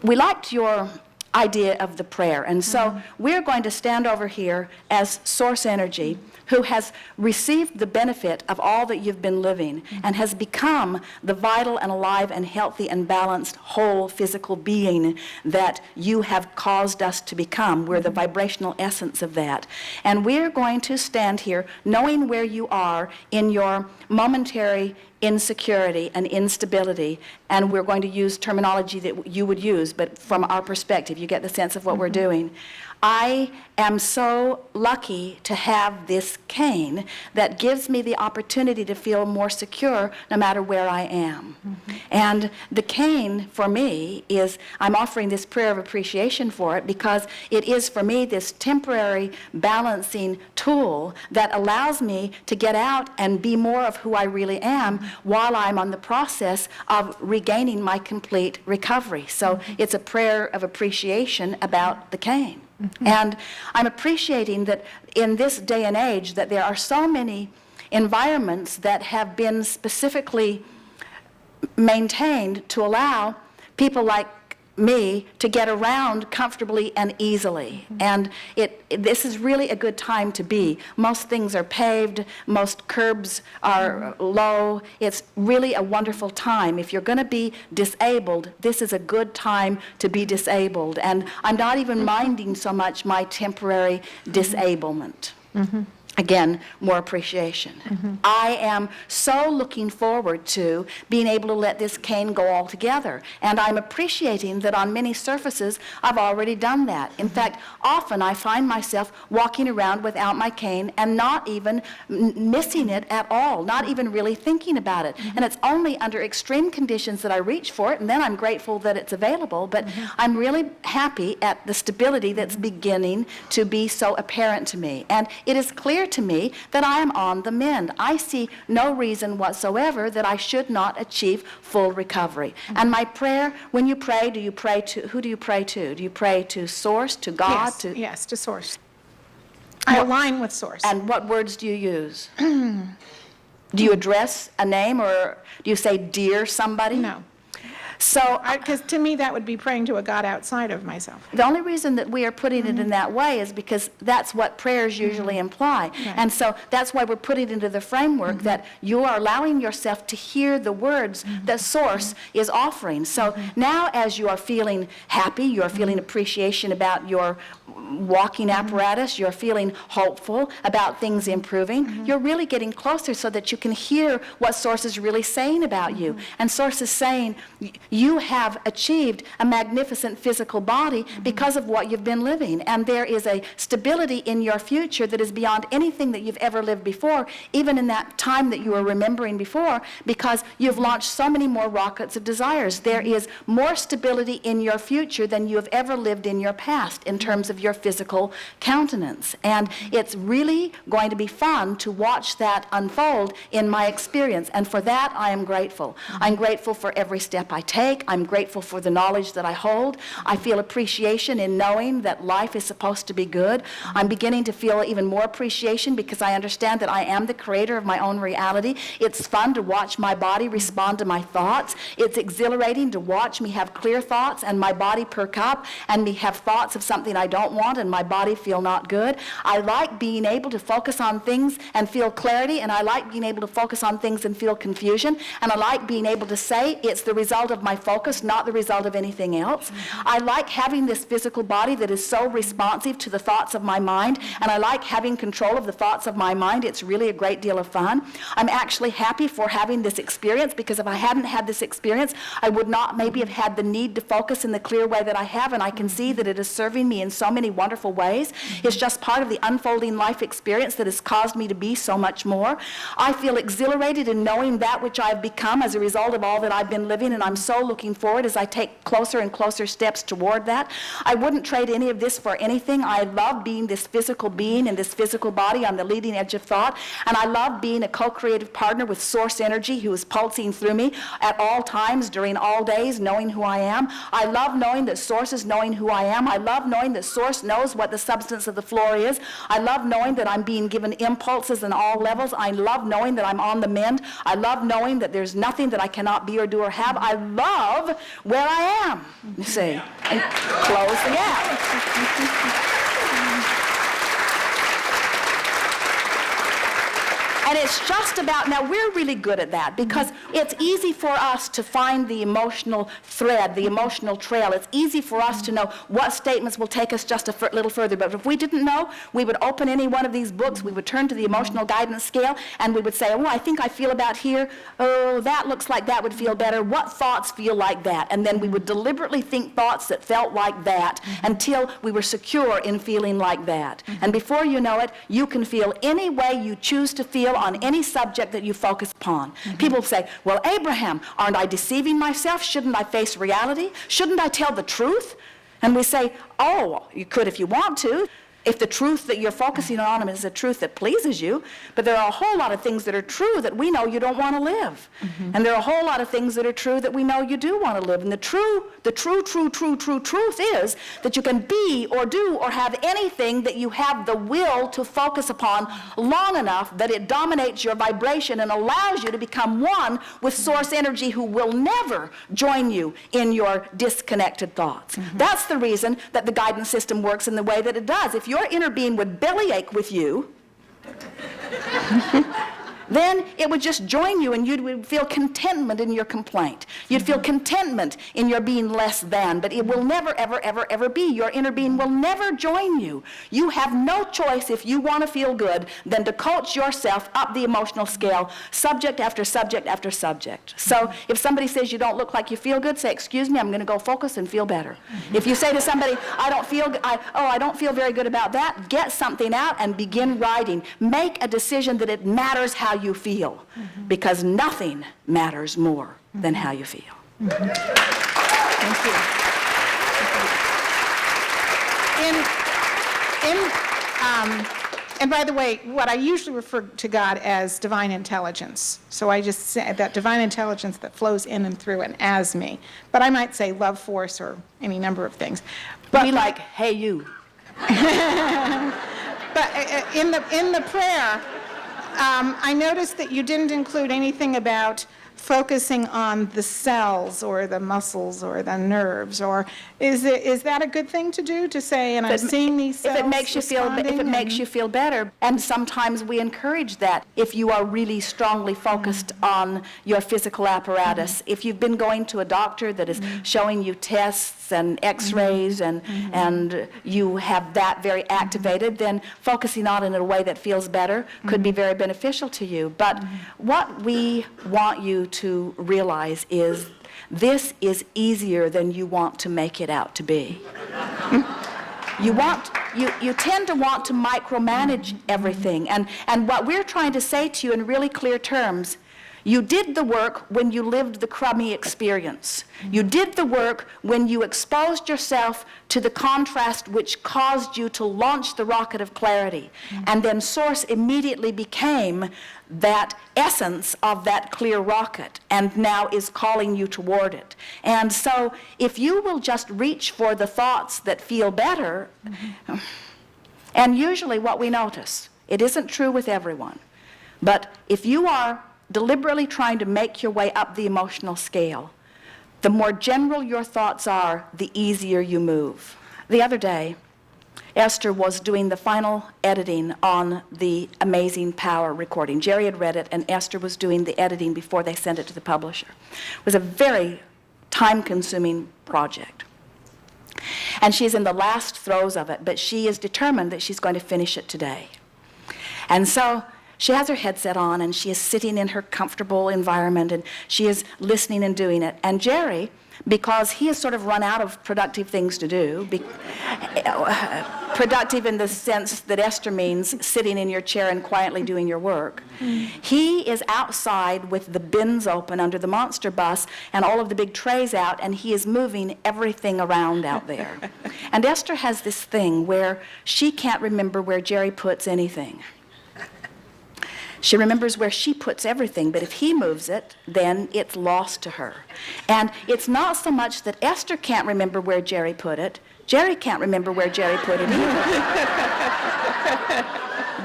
We liked your idea of the prayer. And so we're going to stand over here as source energy who has received the benefit of all that you've been living and has become the vital and alive and healthy and balanced whole physical being that you have caused us to become. We're the vibrational essence of that. And we're going to stand here knowing where you are in your momentary insecurity and instability, and we're going to use terminology that you would use, but from our perspective, you get the sense of what we're doing. I am so lucky to have this cane that gives me the opportunity to feel more secure no matter where I am. And the cane for me is, I'm offering this prayer of appreciation for it because it is for me this temporary balancing tool that allows me to get out and be more of who I really am while I'm on the process of regaining my complete recovery. So it's a prayer of appreciation about the cane. And I'm appreciating that in this day and age that there are so many environments that have been specifically maintained to allow people like me to get around comfortably and easily. And this is really a good time to be. Most things are paved, most curbs are low. It's really a wonderful time. If you're going to be disabled, this is a good time to be disabled. And I'm not even minding so much my temporary disablement. Again, more appreciation. I am so looking forward to being able to let this cane go all together. And I'm appreciating that on many surfaces, I've already done that. In fact, often I find myself walking around without my cane and not even missing it at all, not even really thinking about it. And it's only under extreme conditions that I reach for it, and then I'm grateful that it's available. But I'm really happy at the stability that's beginning to be so apparent to me. And it is clear to me that I am on the mend. I see no reason whatsoever that I should not achieve full recovery. And my prayer, when you pray, do you pray to, who do you pray to? Do you pray to Source, to God? Yes, to Source. I align with Source. And what words do you use? Do you address a name, or do you say, dear somebody? No. So Because to me, that would be praying to a God outside of myself. the only reason that we are putting it in that way is because that's what prayers usually imply. And so that's why we're putting it into the framework that you are allowing yourself to hear the words that Source is offering. So now as you are feeling happy, you're feeling appreciation about your walking apparatus, you're feeling hopeful about things improving, you're really getting closer so that you can hear what Source is really saying about you. And Source is saying, you have achieved a magnificent physical body because of what you've been living. And there is a stability in your future that is beyond anything that you've ever lived before, even in that time that you were remembering before, because you've launched so many more rockets of desires. There is more stability in your future than you have ever lived in your past in terms of your physical countenance. And it's really going to be fun to watch that unfold in my experience. And for that, I am grateful. I'm grateful for every step I take. I'm grateful for the knowledge that I hold. I feel appreciation in knowing that life is supposed to be good. I'm beginning to feel even more appreciation because I understand that I am the creator of my own reality. It's fun to watch my body respond to my thoughts. It's exhilarating to watch me have clear thoughts and my body perk up, and me have thoughts of something I don't want and my body feel not good. I like being able to focus on things and feel clarity, and I like being able to focus on things and feel confusion, and I like being able to say it's the result of my focus, not the result of anything else. I like having this physical body that is so responsive to the thoughts of my mind, and I like having control of the thoughts of my mind. It's really a great deal of fun. I'm actually happy for having this experience, because if I hadn't had this experience, I would not maybe have had the need to focus in the clear way that I have, and I can see that it is serving me in so many wonderful ways. It's just part of the unfolding life experience that has caused me to be so much more. I feel exhilarated in knowing that which I've become as a result of all that I've been living, and I'm so looking forward as I take closer and closer steps toward that. I wouldn't trade any of this for anything. I love being this physical being in this physical body on the leading edge of thought, and I love being a co-creative partner with Source energy who is pulsing through me at all times during all days, knowing who I am. I love knowing that Source is knowing who I am. I love knowing that Source knows what the substance of the floor is. I love knowing that I'm being given impulses on all levels. I love knowing that I'm on the mend. I love knowing that there's nothing that I cannot be or do or have. I love where I am, you see, and close the gap. And it's just about, now we're really good at that because it's easy for us to find the emotional thread, the emotional trail. It's easy for us to know what statements will take us just a little further. But if we didn't know, we would open any one of these books, we would turn to the emotional guidance scale, and we would say, oh, I think I feel about here. Oh, that looks like that would feel better. What thoughts feel like that? And then we would deliberately think thoughts that felt like that until we were secure in feeling like that. And before you know it, you can feel any way you choose to feel on any subject that you focus upon. People say, well, Abraham, aren't I deceiving myself? Shouldn't I face reality? Shouldn't I tell the truth? And we say, oh, you could if you want to, if the truth that you're focusing on is a truth that pleases you. But there are a whole lot of things that are true that we know you don't want to live. And there are a whole lot of things that are true that we know you do want to live. And the true truth is that you can be or do or have anything that you have the will to focus upon long enough that it dominates your vibration and allows you to become one with Source energy, who will never join you in your disconnected thoughts. That's the reason that the guidance system works in the way that it does. If your inner being would bellyache with you, then it would just join you, and you would feel contentment in your complaint. You'd feel contentment in your being less than, but it will never, ever, ever, ever be. Your inner being will never join you. You have no choice, if you want to feel good, than to coach yourself up the emotional scale, subject after subject after subject. So if somebody says you don't look like you feel good, say, excuse me, I'm going to go focus and feel better. If you say to somebody, I don't feel very good about that, get something out and begin writing. Make a decision that it matters how you feel, because nothing matters more than how you feel. Thank you. And by the way, what I usually refer to God as divine intelligence. So I just say that divine intelligence that flows in and through and as me. But I might say love force or any number of things. But Be like, hey, you. But in the prayer, I noticed that you didn't include anything about focusing on the cells or the muscles or the nerves, or is that a good thing to do, to say, and I'm seeing these cells if it makes you feel better, and sometimes we encourage that if you are really strongly focused on your physical apparatus. If you've been going to a doctor that is showing you tests and x-rays and you have that very activated, then focusing on it in a way that feels better could be very beneficial to you. But what we want you to realize is this is easier than you want to make it out to be. You tend to want to micromanage everything. And what we're trying to say to you in really clear terms, you did the work when you lived the crummy experience. You did the work when you exposed yourself to the contrast which caused you to launch the rocket of clarity. And then Source immediately became that essence of that clear rocket and now is calling you toward it. And so if you will just reach for the thoughts that feel better, and usually what we notice, it isn't true with everyone, but if you are deliberately trying to make your way up the emotional scale, the more general your thoughts are, the easier you move. The other day, Esther was doing the final editing on the Amazing Power recording. Jerry had read it, and Esther was doing the editing before they sent it to the publisher. It was a very time-consuming project. And she's in the last throes of it, but she is determined that she's going to finish it today. And so she has her headset on, and she is sitting in her comfortable environment, and she is listening and doing it. And Jerry, because he has sort of run out of productive things to do, productive in the sense that Esther means sitting in your chair and quietly doing your work, he is outside with the bins open under the monster bus and all of the big trays out, and he is moving everything around out there. And Esther has this thing where she can't remember where Jerry puts anything. She remembers where she puts everything, but if he moves it, then it's lost to her. And it's not so much that Esther can't remember where Jerry put it. Jerry can't remember where Jerry put it either.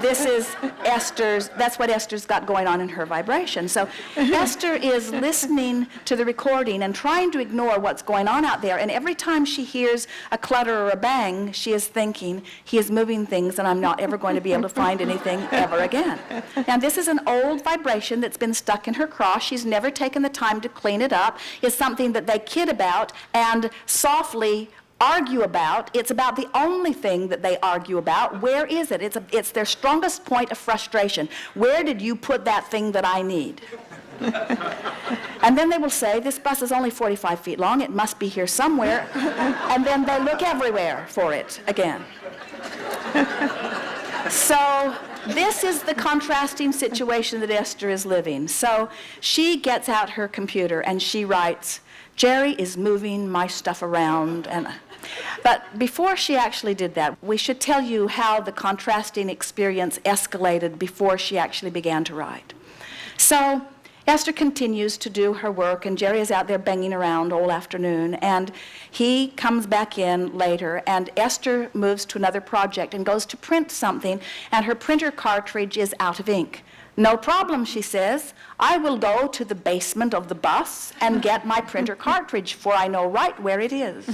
This is Esther's, that's what Esther's got going on in her vibration. So Esther is listening to the recording and trying to ignore what's going on out there. And every time she hears a clutter or a bang, she is thinking, he is moving things and I'm not ever going to be able to find anything ever again. Now this is an old vibration that's been stuck in her cross. She's never taken the time to clean it up. It's something that they kid about and softly argue about. It's about the only thing that they argue about. Where is it? It's their strongest point of frustration. Where did you put that thing that I need? And then they will say, this bus is only 45 feet long. It must be here somewhere. And then they look everywhere for it again. So this is the contrasting situation that Esther is living. So she gets out her computer and she writes, Jerry is moving my stuff around. But before she actually did that, we should tell you how the contrasting experience escalated before she actually began to write. So Esther continues to do her work, and Jerry is out there banging around all afternoon, and he comes back in later, and Esther moves to another project and goes to print something, and her printer cartridge is out of ink. No problem, she says. I will go to the basement of the bus and get my printer cartridge, for I know right where it is.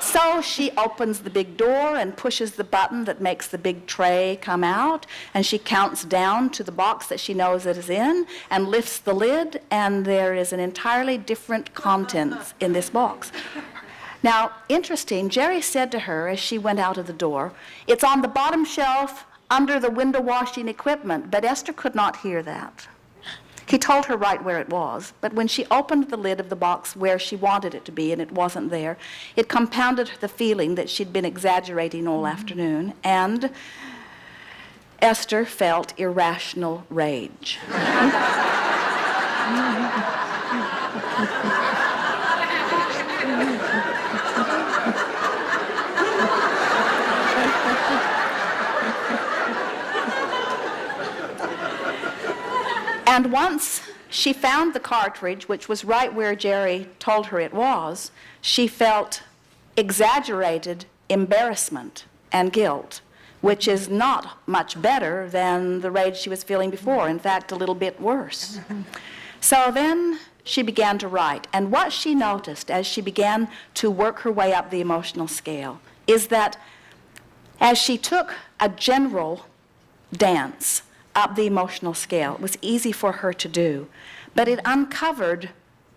So she opens the big door and pushes the button that makes the big tray come out, and she counts down to the box that she knows it is in and lifts the lid, and there is an entirely different contents in this box. Now, interesting, Jerry said to her as she went out of the door, it's on the bottom shelf under the window washing equipment, but Esther could not hear that. He told her right where it was, but when she opened the lid of the box where she wanted it to be and it wasn't there, it compounded the feeling that she'd been exaggerating all afternoon, and Esther felt irrational rage. And once she found the cartridge, which was right where Jerry told her it was, she felt exaggerated embarrassment and guilt which is not much better than the rage she was feeling before. In fact, a little bit worse. So then she began to write. And what she noticed as she began to work her way up the emotional scale is that as she took a general dance up the emotional scale, it was easy for her to do, but it uncovered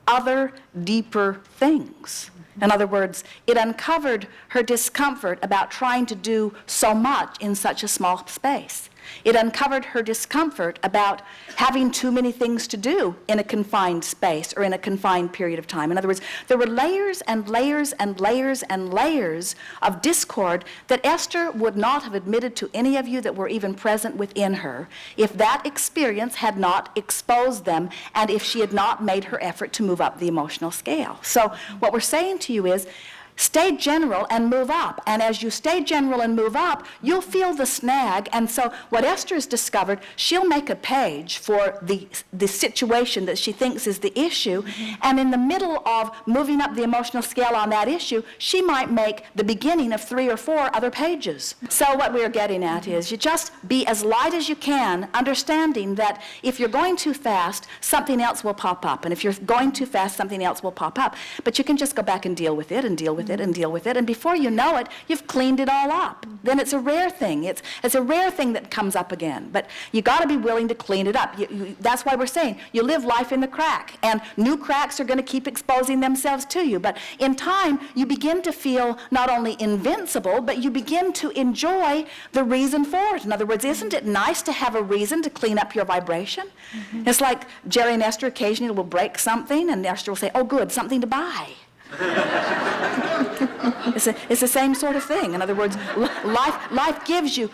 other deeper things. In other words, it uncovered her discomfort about trying to do so much in such a small space. It uncovered her discomfort about having too many things to do in a confined space or in a confined period of time. In other words, there were layers and layers and layers and layers of discord that Esther would not have admitted to any of you that were even present within her if that experience had not exposed them and if she had not made her effort to move up the emotional scale. So what we're saying to you is, stay general and move up. And as you stay general and move up, you'll feel the snag. And so what Esther has discovered, she'll make a page for the situation that she thinks is the issue. And in the middle of moving up the emotional scale on that issue, she might make the beginning of 3 or 4 other pages. So what we're getting at is you just be as light as you can, understanding that if you're going too fast, something else will pop up. And if you're going too fast, something else will pop up. But you can just go back and deal with it and deal with it and deal with it, and before you know it, you've cleaned it all up. Then it's a rare thing. It's a rare thing that comes up again. But you got to be willing to clean it up. That's why we're saying you live life in the crack, and new cracks are going to keep exposing themselves to you. But in time, you begin to feel not only invincible, but you begin to enjoy the reason for it. In other words, isn't it nice to have a reason to clean up your vibration? It's like Jerry and Esther occasionally will break something, and Esther will say, "Oh, good, something to buy." It's the same sort of thing. In other words, life gives you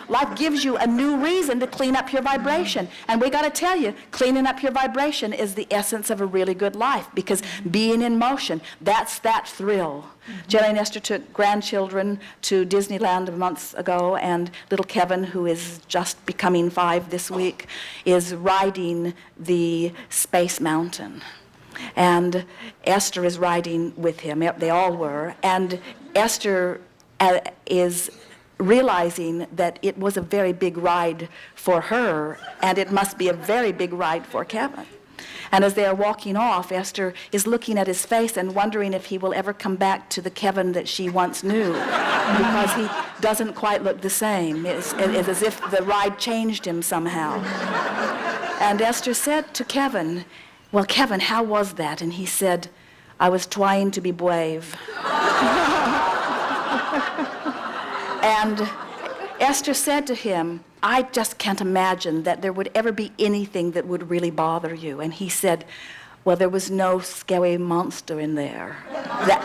a new reason to clean up your vibration. And we got to tell you, cleaning up your vibration is the essence of a really good life, because being in motion, that's that thrill. Jerry and Esther took grandchildren to Disneyland a month ago, and little Kevin, who is just becoming 5 this week, is riding the Space Mountain. And Esther is riding with him. They all were. And Esther is realizing that it was a very big ride for her, and it must be a very big ride for Kevin. And as they are walking off, Esther is looking at his face and wondering if he will ever come back to the Kevin that she once knew, because he doesn't quite look the same. It's as if the ride changed him somehow. And Esther said to Kevin, "Well, Kevin, how was that?" And he said, "I was trying to be brave." And Esther said to him, "I just can't imagine that there would ever be anything that would really bother you." And he said, "Well, there was no scary monster in there."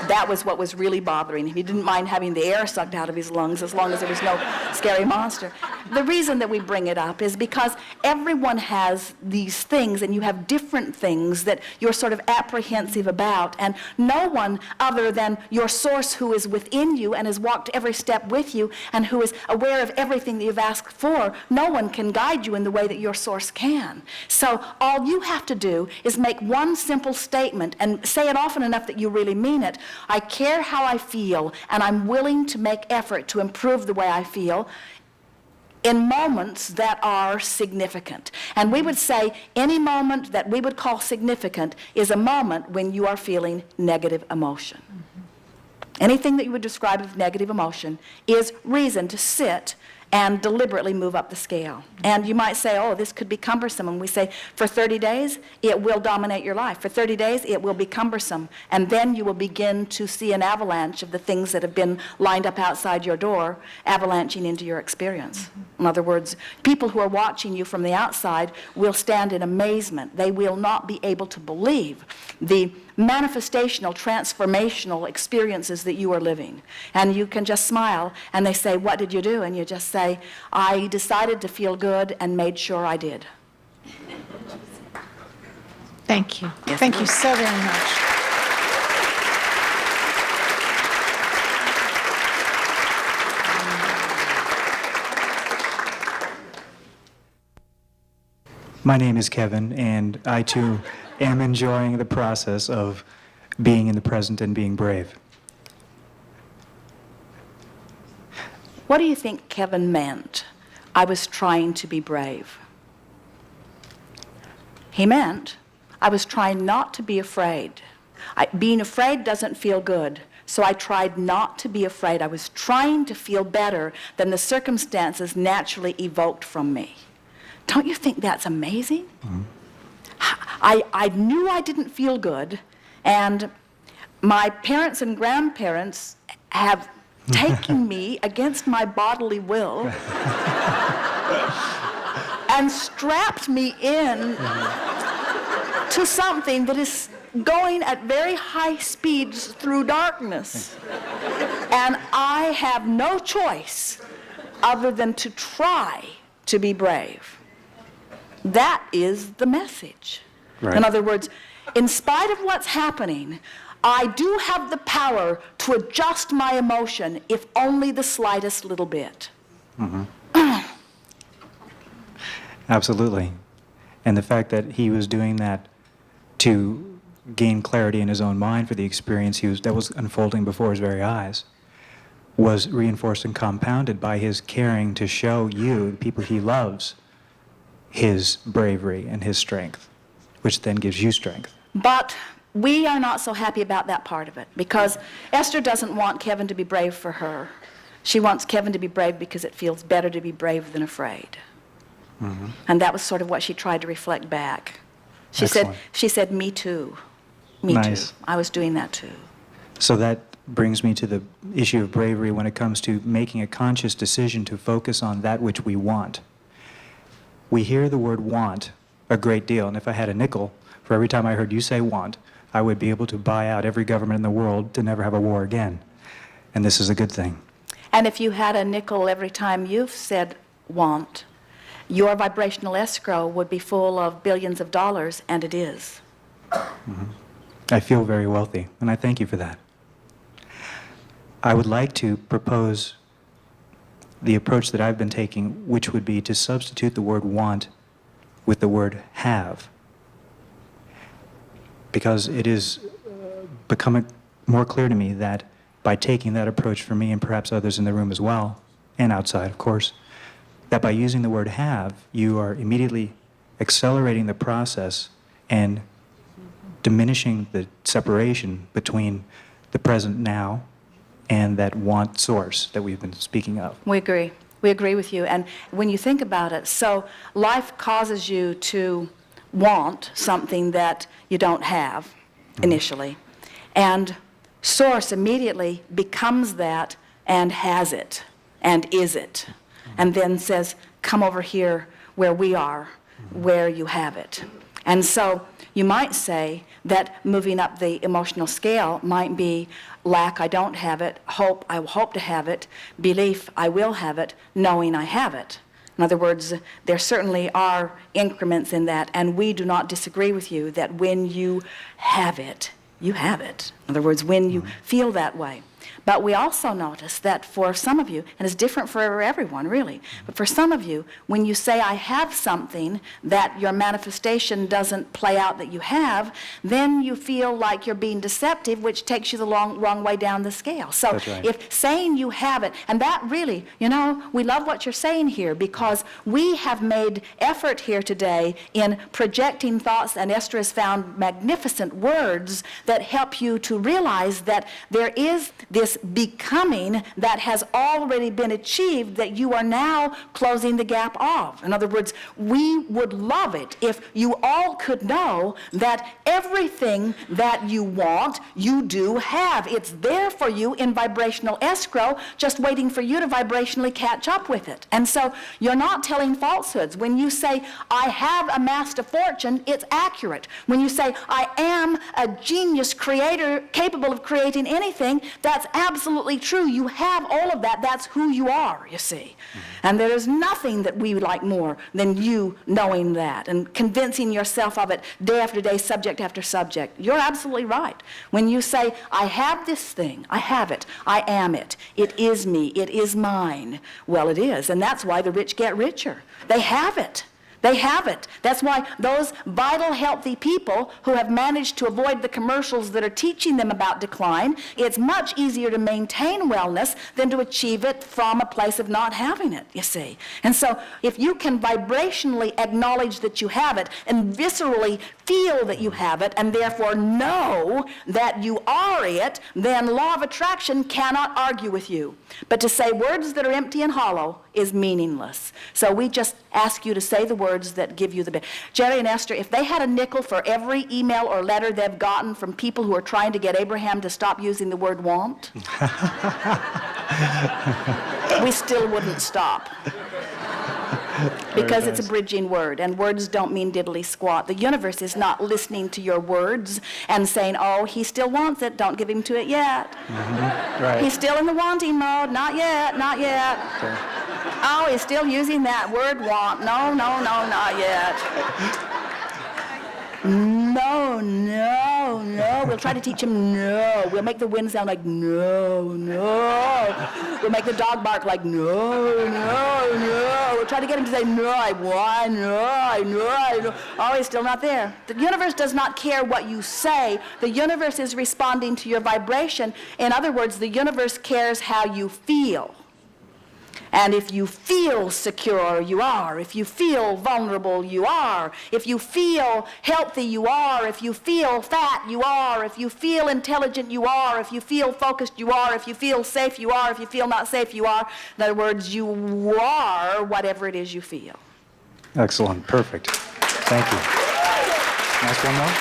That was what was really bothering him. He didn't mind having the air sucked out of his lungs as long as there was no scary monster. The reason that we bring it up is because everyone has these things, and you have different things that you're sort of apprehensive about, and no one other than your source, who is within you and has walked every step with you and who is aware of everything that you've asked for, no one can guide you in the way that your source can. So all you have to do is make one simple statement and say it often enough that you really mean it. I care how I feel, and I'm willing to make effort to improve the way I feel in moments that are significant. And we would say any moment that we would call significant is a moment when you are feeling negative emotion. Anything that you would describe as negative emotion is reason to sit and deliberately move up the scale. And you might say, "Oh, this could be cumbersome." And we say, for 30 days, it will dominate your life. For 30 days, it will be cumbersome. And then you will begin to see an avalanche of the things that have been lined up outside your door, avalanching into your experience. In other words, people who are watching you from the outside will stand in amazement. They will not be able to believe the manifestational, transformational experiences that you are living. And you can just smile, and they say, "What did you do?" And you just say, "I decided to feel good and made sure I did." Thank you. Yes, Thank ma'am. you so very much. My name is Kevin, and I too am enjoying the process of being in the present and being brave. What do you think Kevin meant? I was trying to be brave. He meant I was trying not to be afraid. Being afraid doesn't feel good, so I tried not to be afraid. I was trying to feel better than the circumstances naturally evoked from me. Don't you think that's amazing? Mm-hmm. I knew I didn't feel good, and my parents and grandparents have taken me against my bodily will and strapped me in to something that is going at very high speeds through darkness. And I have no choice other than to try to be brave. That is the message. Right. In other words, in spite of what's happening, I do have the power to adjust my emotion, if only the slightest little bit. Mm-hmm. Absolutely. And the fact that he was doing that to gain clarity in his own mind for the experience that was unfolding before his very eyes was reinforced and compounded by his caring to show you, the people he loves, his bravery and his strength, which then gives you strength. But we are not so happy about that part of it, because Esther doesn't want Kevin to be brave for her. She wants Kevin to be brave because it feels better to be brave than afraid. Mm-hmm. And that was sort of what she tried to reflect back. She said, me too. Me nice. Too. I was doing that too. So that brings me to the issue of bravery when it comes to making a conscious decision to focus on that which we want. We hear the word want a great deal, and if I had a nickel for every time I heard you say want, I would be able to buy out every government in the world to never have a war again. And this is a good thing. And if you had a nickel every time you've said want, your vibrational escrow would be full of billions of dollars, and it is. Mm-hmm. I feel very wealthy, and I thank you for that. I would like to propose the approach that I've been taking, which would be to substitute the word want with the word have. Because it is becoming more clear to me that by taking that approach for me and perhaps others in the room as well, and outside, of course, that by using the word have, you are immediately accelerating the process and diminishing the separation between the present now and that want source that we've been speaking of. We agree. We agree with you. And when you think about it, so life causes you to want something that you don't have initially. And source immediately becomes that and has it and is it. And then says, come over here where we are, where you have it. And so you might say that moving up the emotional scale might be lack, I don't have it, hope, I hope to have it, belief, I will have it, knowing I have it. In other words, there certainly are increments in that, and we do not disagree with you that when you have it, you have it. In other words, when you feel that way. But we also notice that for some of you, and it's different for everyone really, but for some of you, when you say I have something that your manifestation doesn't play out that you have, then you feel like you're being deceptive, which takes you the wrong way down the scale. So right. If saying you have it, and that really, we love what you're saying here, because we have made effort here today in projecting thoughts, and Esther has found magnificent words that help you to realize that there is this becoming that has already been achieved that you are now closing the gap of. In other words, we would love it if you all could know that everything that you want, you do have. It's there for you in vibrational escrow, just waiting for you to vibrationally catch up with it. And so you're not telling falsehoods. When you say, I have amassed a fortune, it's accurate. When you say, I am a genius creator capable of creating anything, that's absolutely true. You have all of that. That's who you are, you see. And there is nothing that we like more than you knowing that and convincing yourself of it day after day, subject after subject. You're absolutely right. When you say, I have this thing, I have it, I am it, it is me, it is mine. Well, it is. And that's why the rich get richer. They have it. They have it. That's why those vital, healthy people who have managed to avoid the commercials that are teaching them about decline, it's much easier to maintain wellness than to achieve it from a place of not having it, you see. And so if you can vibrationally acknowledge that you have it and viscerally feel that you have it and therefore know that you are it, then law of attraction cannot argue with you. But to say words that are empty and hollow is meaningless. So we just ask you to say the words that give you the best. Jerry and Esther, if they had a nickel for every email or letter they've gotten from people who are trying to get Abraham to stop using the word want, we still wouldn't stop. Because it's a bridging word, and words don't mean diddly squat. The universe is not listening to your words and saying, oh, he still wants it, don't give him to it yet. Right. He's still in the wanting mode, not yet, not yet. Okay. Oh, he's still using that word want. No, no, no, not yet. No, no, no. We'll try to teach him no. We'll make the wind sound like no, no. We'll make the dog bark like no, no, no. We'll try to get him to say no, I want, no, I know, I know. Oh, he's still not there. The universe does not care what you say. The universe is responding to your vibration. In other words, the universe cares how you feel. And if you feel secure, you are. If you feel vulnerable, you are. If you feel healthy, you are. If you feel fat, you are. If you feel intelligent, you are. If you feel focused, you are. If you feel safe, you are. If you feel not safe, you are. In other words, you are whatever it is you feel. Excellent. Perfect. Thank you. Ask one more?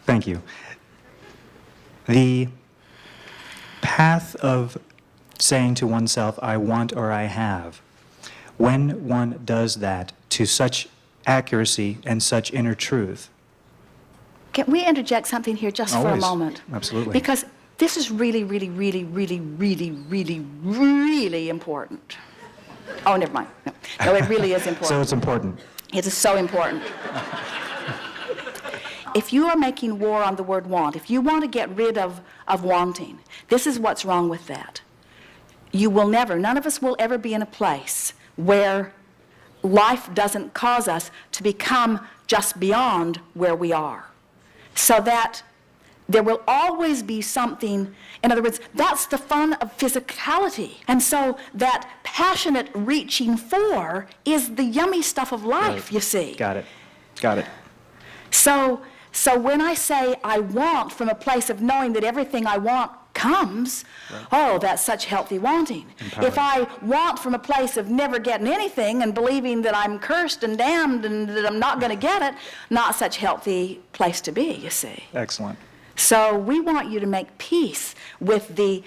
Thank you. The path of saying to oneself, I want or I have, when one does that to such accuracy and such inner truth. Can we interject something here just for a Always. moment? Absolutely. Because this is really, really, really, really, really, really, really important. Oh, never mind. No, it really is important. So it's important. It is so important. If you are making war on the word want, if you want to get rid of wanting, this is what's wrong with that. You will never, none of us will ever be in a place where life doesn't cause us to become just beyond where we are. So that there will always be something, in other words, that's the fun of physicality. And so that passionate reaching for is the yummy stuff of life, you see. Got it. Got it. So when I say I want from a place of knowing that everything I want comes, oh, that's such healthy wanting. Empowering. If I want from a place of never getting anything and believing that I'm cursed and damned and that I'm not going to get it, not such healthy place to be, you see. Excellent. So we want you to make peace with the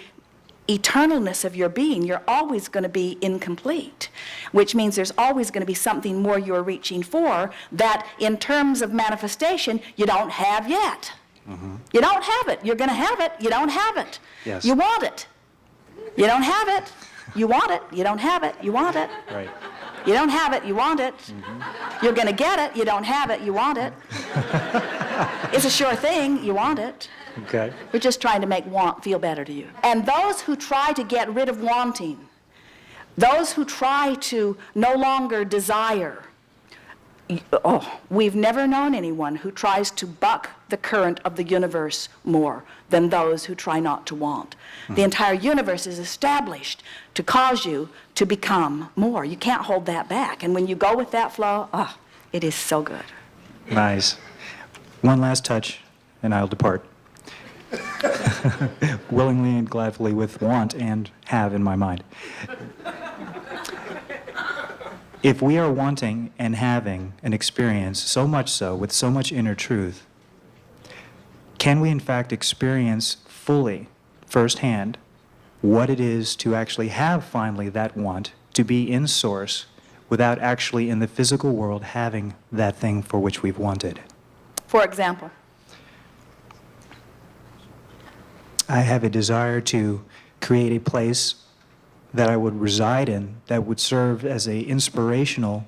eternalness of your being. You're always going to be incomplete, which means there's always going to be something more you're reaching for that in terms of manifestation you don't have yet. You don't have it. You're going to have it. You don't have it. Yes. You want it. You don't have it. You want it. You don't have it. You want it. Right. You don't have it. You want it. You're going to get it. You don't have it. You want it. It's a sure thing. You want it. Okay. We're just trying to make want feel better to you. And those who try to get rid of wanting, those who try to no longer desire, we've never known anyone who tries to buck the current of the universe more than those who try not to want. The entire universe is established to cause you to become more. You can't hold that back. And when you go with that flow, it is so good. Nice. One last touch, and I'll depart. Willingly and gladly with want and have in my mind. If we are wanting and having an experience, so much so, with so much inner truth, can we in fact experience fully, firsthand, what it is to actually have finally that want, to be in source, without actually in the physical world having that thing for which we've wanted? For example, I have a desire to create a place that I would reside in that would serve as an inspirational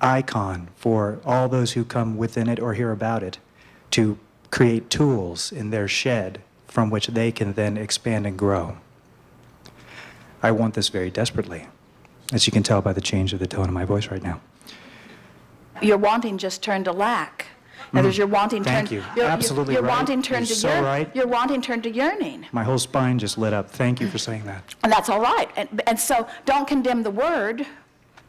icon for all those who come within it or hear about it, to create tools in their shed from which they can then expand and grow. I want this very desperately, as you can tell by the change of the tone of my voice right now. Your wanting just turned to lack. In other words, your wanting Thank turned. you. Absolutely your right. wanting turned You're to so right. Your wanting turned to yearning. My whole spine just lit up. Thank you for saying that. And that's all right. And so don't condemn the word,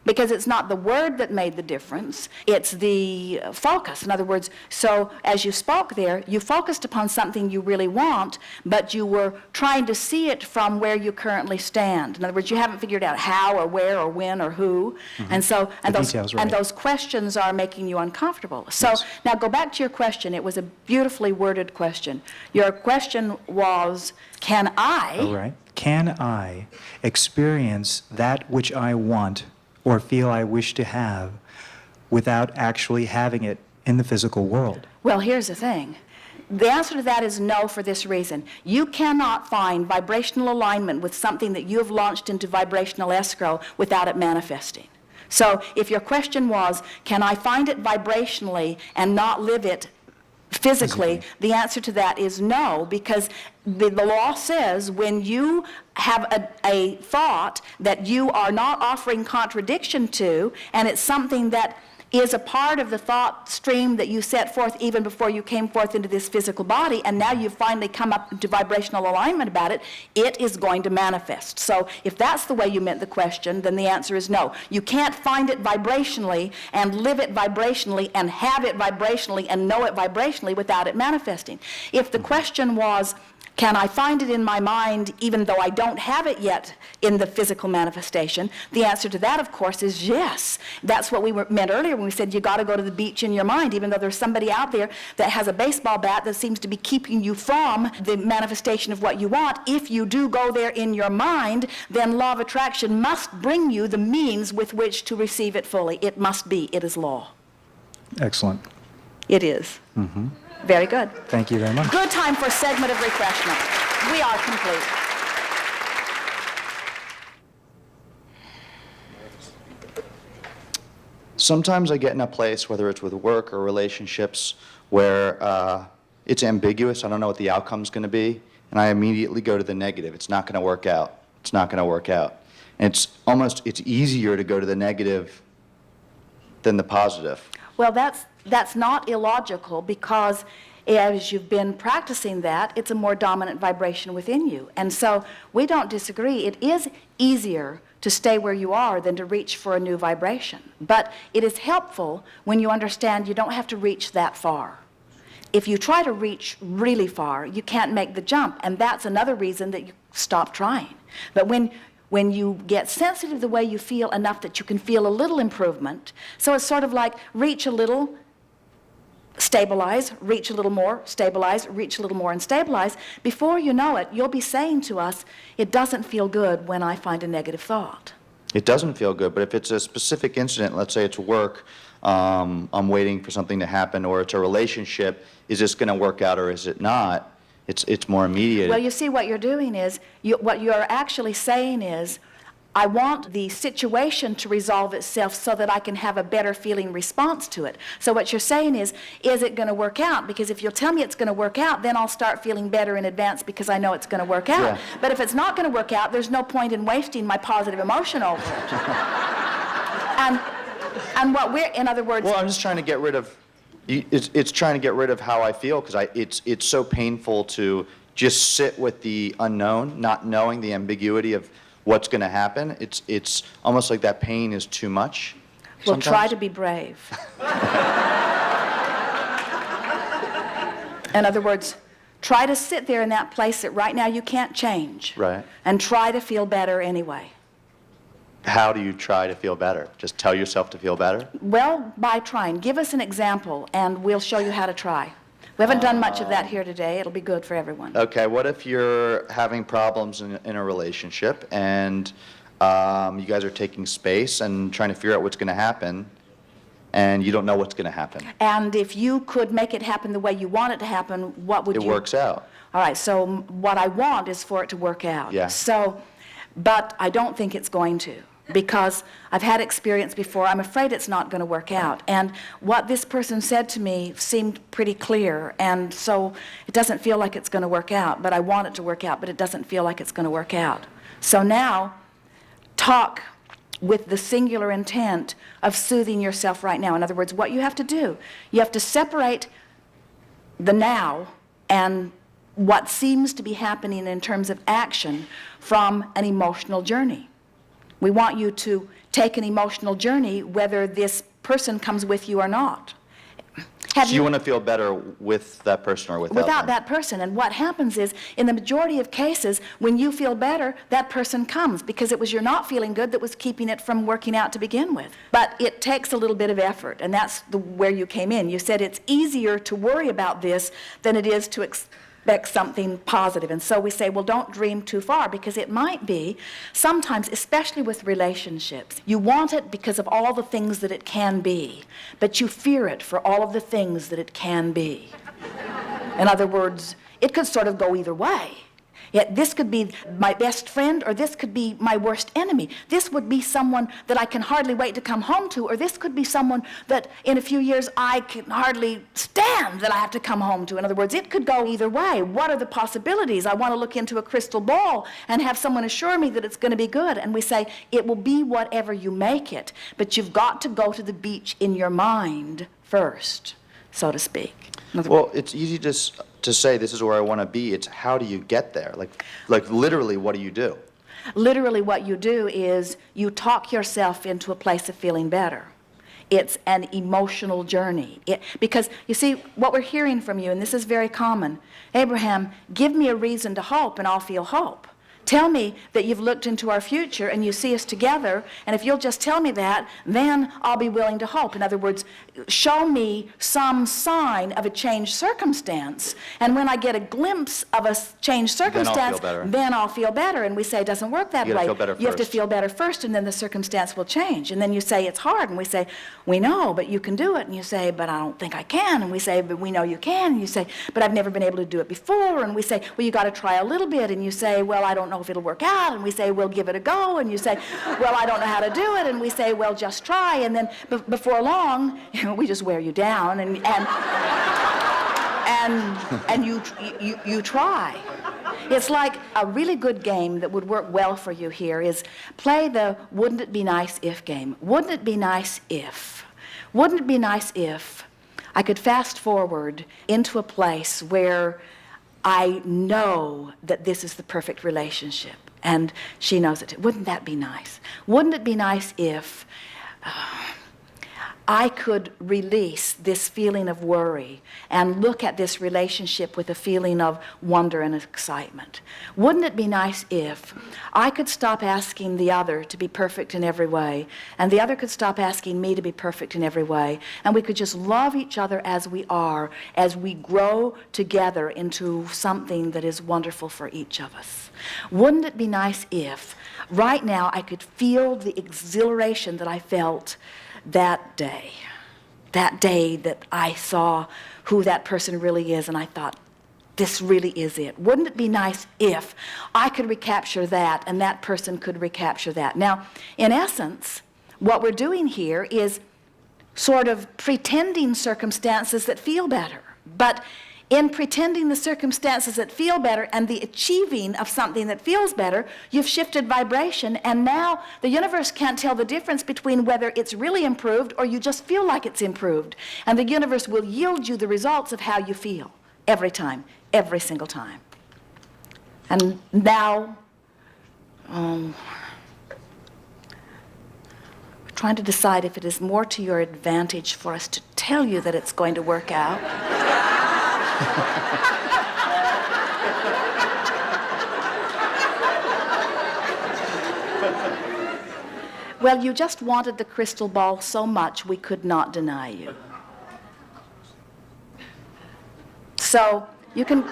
because it's not the word that made the difference. It's the focus. In other words, so as you spoke there, you focused upon something you really want, but you were trying to see it from where you currently stand. In other words, you haven't figured out how or where or when or who. And so, and The those, details, right. and those questions are making you uncomfortable. So Yes. now go back to your question. It was a beautifully worded question. Your question was, can I... All right. Can I experience that which I want or feel I wish to have without actually having it in the physical world? Well, here's the thing. The answer to that is no, for this reason. You cannot find vibrational alignment with something that you have launched into vibrational escrow without it manifesting. So if your question was, can I find it vibrationally and not live it physically, the answer to that is no, because the law says when you have a thought that you are not offering contradiction to, and it's something that is a part of the thought stream that you set forth even before you came forth into this physical body, and now you've finally come up into vibrational alignment about it, it is going to manifest. So if that's the way you meant the question, then the answer is no. You can't find it vibrationally and live it vibrationally and have it vibrationally and know it vibrationally without it manifesting. If the question was, can I find it in my mind even though I don't have it yet in the physical manifestation? The answer to that, of course, is yes. That's what we meant earlier when we said you got to go to the beach in your mind, even though there's somebody out there that has a baseball bat that seems to be keeping you from the manifestation of what you want. If you do go there in your mind, then law of attraction must bring you the means with which to receive it fully. It must be. It is law. Excellent. It is. Very good. Thank you very much. Good time for a segment of refreshment. We are complete. Sometimes I get in a place, whether it's with work or relationships, where it's ambiguous. I don't know what the outcome's going to be, and I immediately go to the negative. It's not going to work out. It's not going to work out. And it's easier to go to the negative than the positive. Well, that's not illogical, because as you've been practicing that, it's a more dominant vibration within you. And so we don't disagree. It is easier to stay where you are than to reach for a new vibration. But it is helpful when you understand you don't have to reach that far. If you try to reach really far, you can't make the jump, and that's another reason that you stop trying. But when you get sensitive the way you feel enough that you can feel a little improvement, so it's sort of like reach a little, stabilize, reach a little more, stabilize, reach a little more, and stabilize. Before you know it, you'll be saying to us, it doesn't feel good when I find a negative thought. It doesn't feel good, but if it's a specific incident, let's say it's work, I'm waiting for something to happen, or it's a relationship, is this going to work out or is it not? It's more immediate. Well, you see, what you're doing is, what you're actually saying is, I want the situation to resolve itself so that I can have a better feeling response to it. So what you're saying is it going to work out? Because if you'll tell me it's going to work out, then I'll start feeling better in advance because I know it's going to work out. Yeah. But if it's not going to work out, there's no point in wasting my positive emotion over it. and what we're, in other words... Well, I'm just trying to get rid of, it's trying to get rid of how I feel, because it's so painful to just sit with the unknown, not knowing the ambiguity of what's going to happen. It's almost like that pain is too much. Well, sometimes. try to be brave. In other words, try to sit there in that place that right now you can't change. Right. And try to feel better anyway. How do you try to feel better? Just tell yourself to feel better? Well, by trying. Give us an example, and we'll show you how to try. We haven't done much of that here today. It'll be good for everyone. Okay, what if you're having problems in a relationship, and you guys are taking space and trying to figure out what's going to happen, and you don't know what's going to happen? And if you could make it happen the way you want it to happen, what would you... It works out. All right, so what I want is for it to work out. Yeah. So, but I don't think it's going to, because I've had experience before. I'm afraid it's not going to work out. And what this person said to me seemed pretty clear, and so it doesn't feel like it's going to work out, but I want it to work out, but it doesn't feel like it's going to work out. So now talk with the singular intent of soothing yourself right now. In other words, what you have to do, you have to separate the now and what seems to be happening in terms of action from an emotional journey. We want you to take an emotional journey whether this person comes with you or not. So you want to feel better with that person or without them? That person. And what happens is, in the majority of cases, when you feel better, that person comes, because it was your not feeling good that was keeping it from working out to begin with. But it takes a little bit of effort, and that's where you came in. You said it's easier to worry about this than it is to expect something positive. And so we say, well, don't dream too far, because it might be, sometimes, especially with relationships, you want it because of all the things that it can be, but you fear it for all of the things that it can be. In other words, it could sort of go either way. Yet this could be my best friend, or this could be my worst enemy. This would be someone that I can hardly wait to come home to, or this could be someone that in a few years I can hardly stand that I have to come home to. In other words, it could go either way. What are the possibilities? I want to look into a crystal ball and have someone assure me that it's going to be good. And we say, it will be whatever you make it, but you've got to go to the beach in your mind first, so to speak. Well, it's easy to say this is where I want to be. It's how do you get there? Like literally, what do you do? Literally what you do is you talk yourself into a place of feeling better. It's an emotional journey. Because, you see, what we're hearing from you, and this is very common, Abraham, give me a reason to hope and I'll feel hope. Tell me that you've looked into our future and you see us together, and if you'll just tell me that, then I'll be willing to hope. In other words, show me some sign of a changed circumstance, and when I get a glimpse of a changed circumstance, then I'll feel better. And we say it doesn't work that way. You have to feel better first, and then the circumstance will change. And then you say it's hard, and we say, we know, but you can do it. And you say, but I don't think I can. And we say, but we know you can. And you say, but I've never been able to do it before. And we say, well, you got to try a little bit. And you say, well, I don't know if it'll work out. And we say, well, give it a go. And you say, well, I don't know how to do it. And we say, well, just try. And then before long, we just wear you down, and you try. It's like a really good game that would work well for you here is play the wouldn't it be nice if game. Wouldn't it be nice if? Wouldn't it be nice if I could fast forward into a place where I know that this is the perfect relationship, and she knows it. Wouldn't that be nice? Wouldn't it be nice if I could release this feeling of worry and look at this relationship with a feeling of wonder and excitement? Wouldn't it be nice if I could stop asking the other to be perfect in every way, and the other could stop asking me to be perfect in every way, and we could just love each other as we are, as we grow together into something that is wonderful for each of us? Wouldn't it be nice if right now I could feel the exhilaration that I felt that day that I saw who that person really is, and I thought, this really is it. Wouldn't it be nice if I could recapture that and that person could recapture that? Now, in essence, what we're doing here is sort of pretending circumstances that feel better. But in pretending the circumstances that feel better and the achieving of something that feels better, you've shifted vibration, and now the universe can't tell the difference between whether it's really improved or you just feel like it's improved. And the universe will yield you the results of how you feel every time, every single time. And now, we're trying to decide if it is more to your advantage for us to tell you that it's going to work out. Well, you just wanted the crystal ball so much we could not deny you. So you can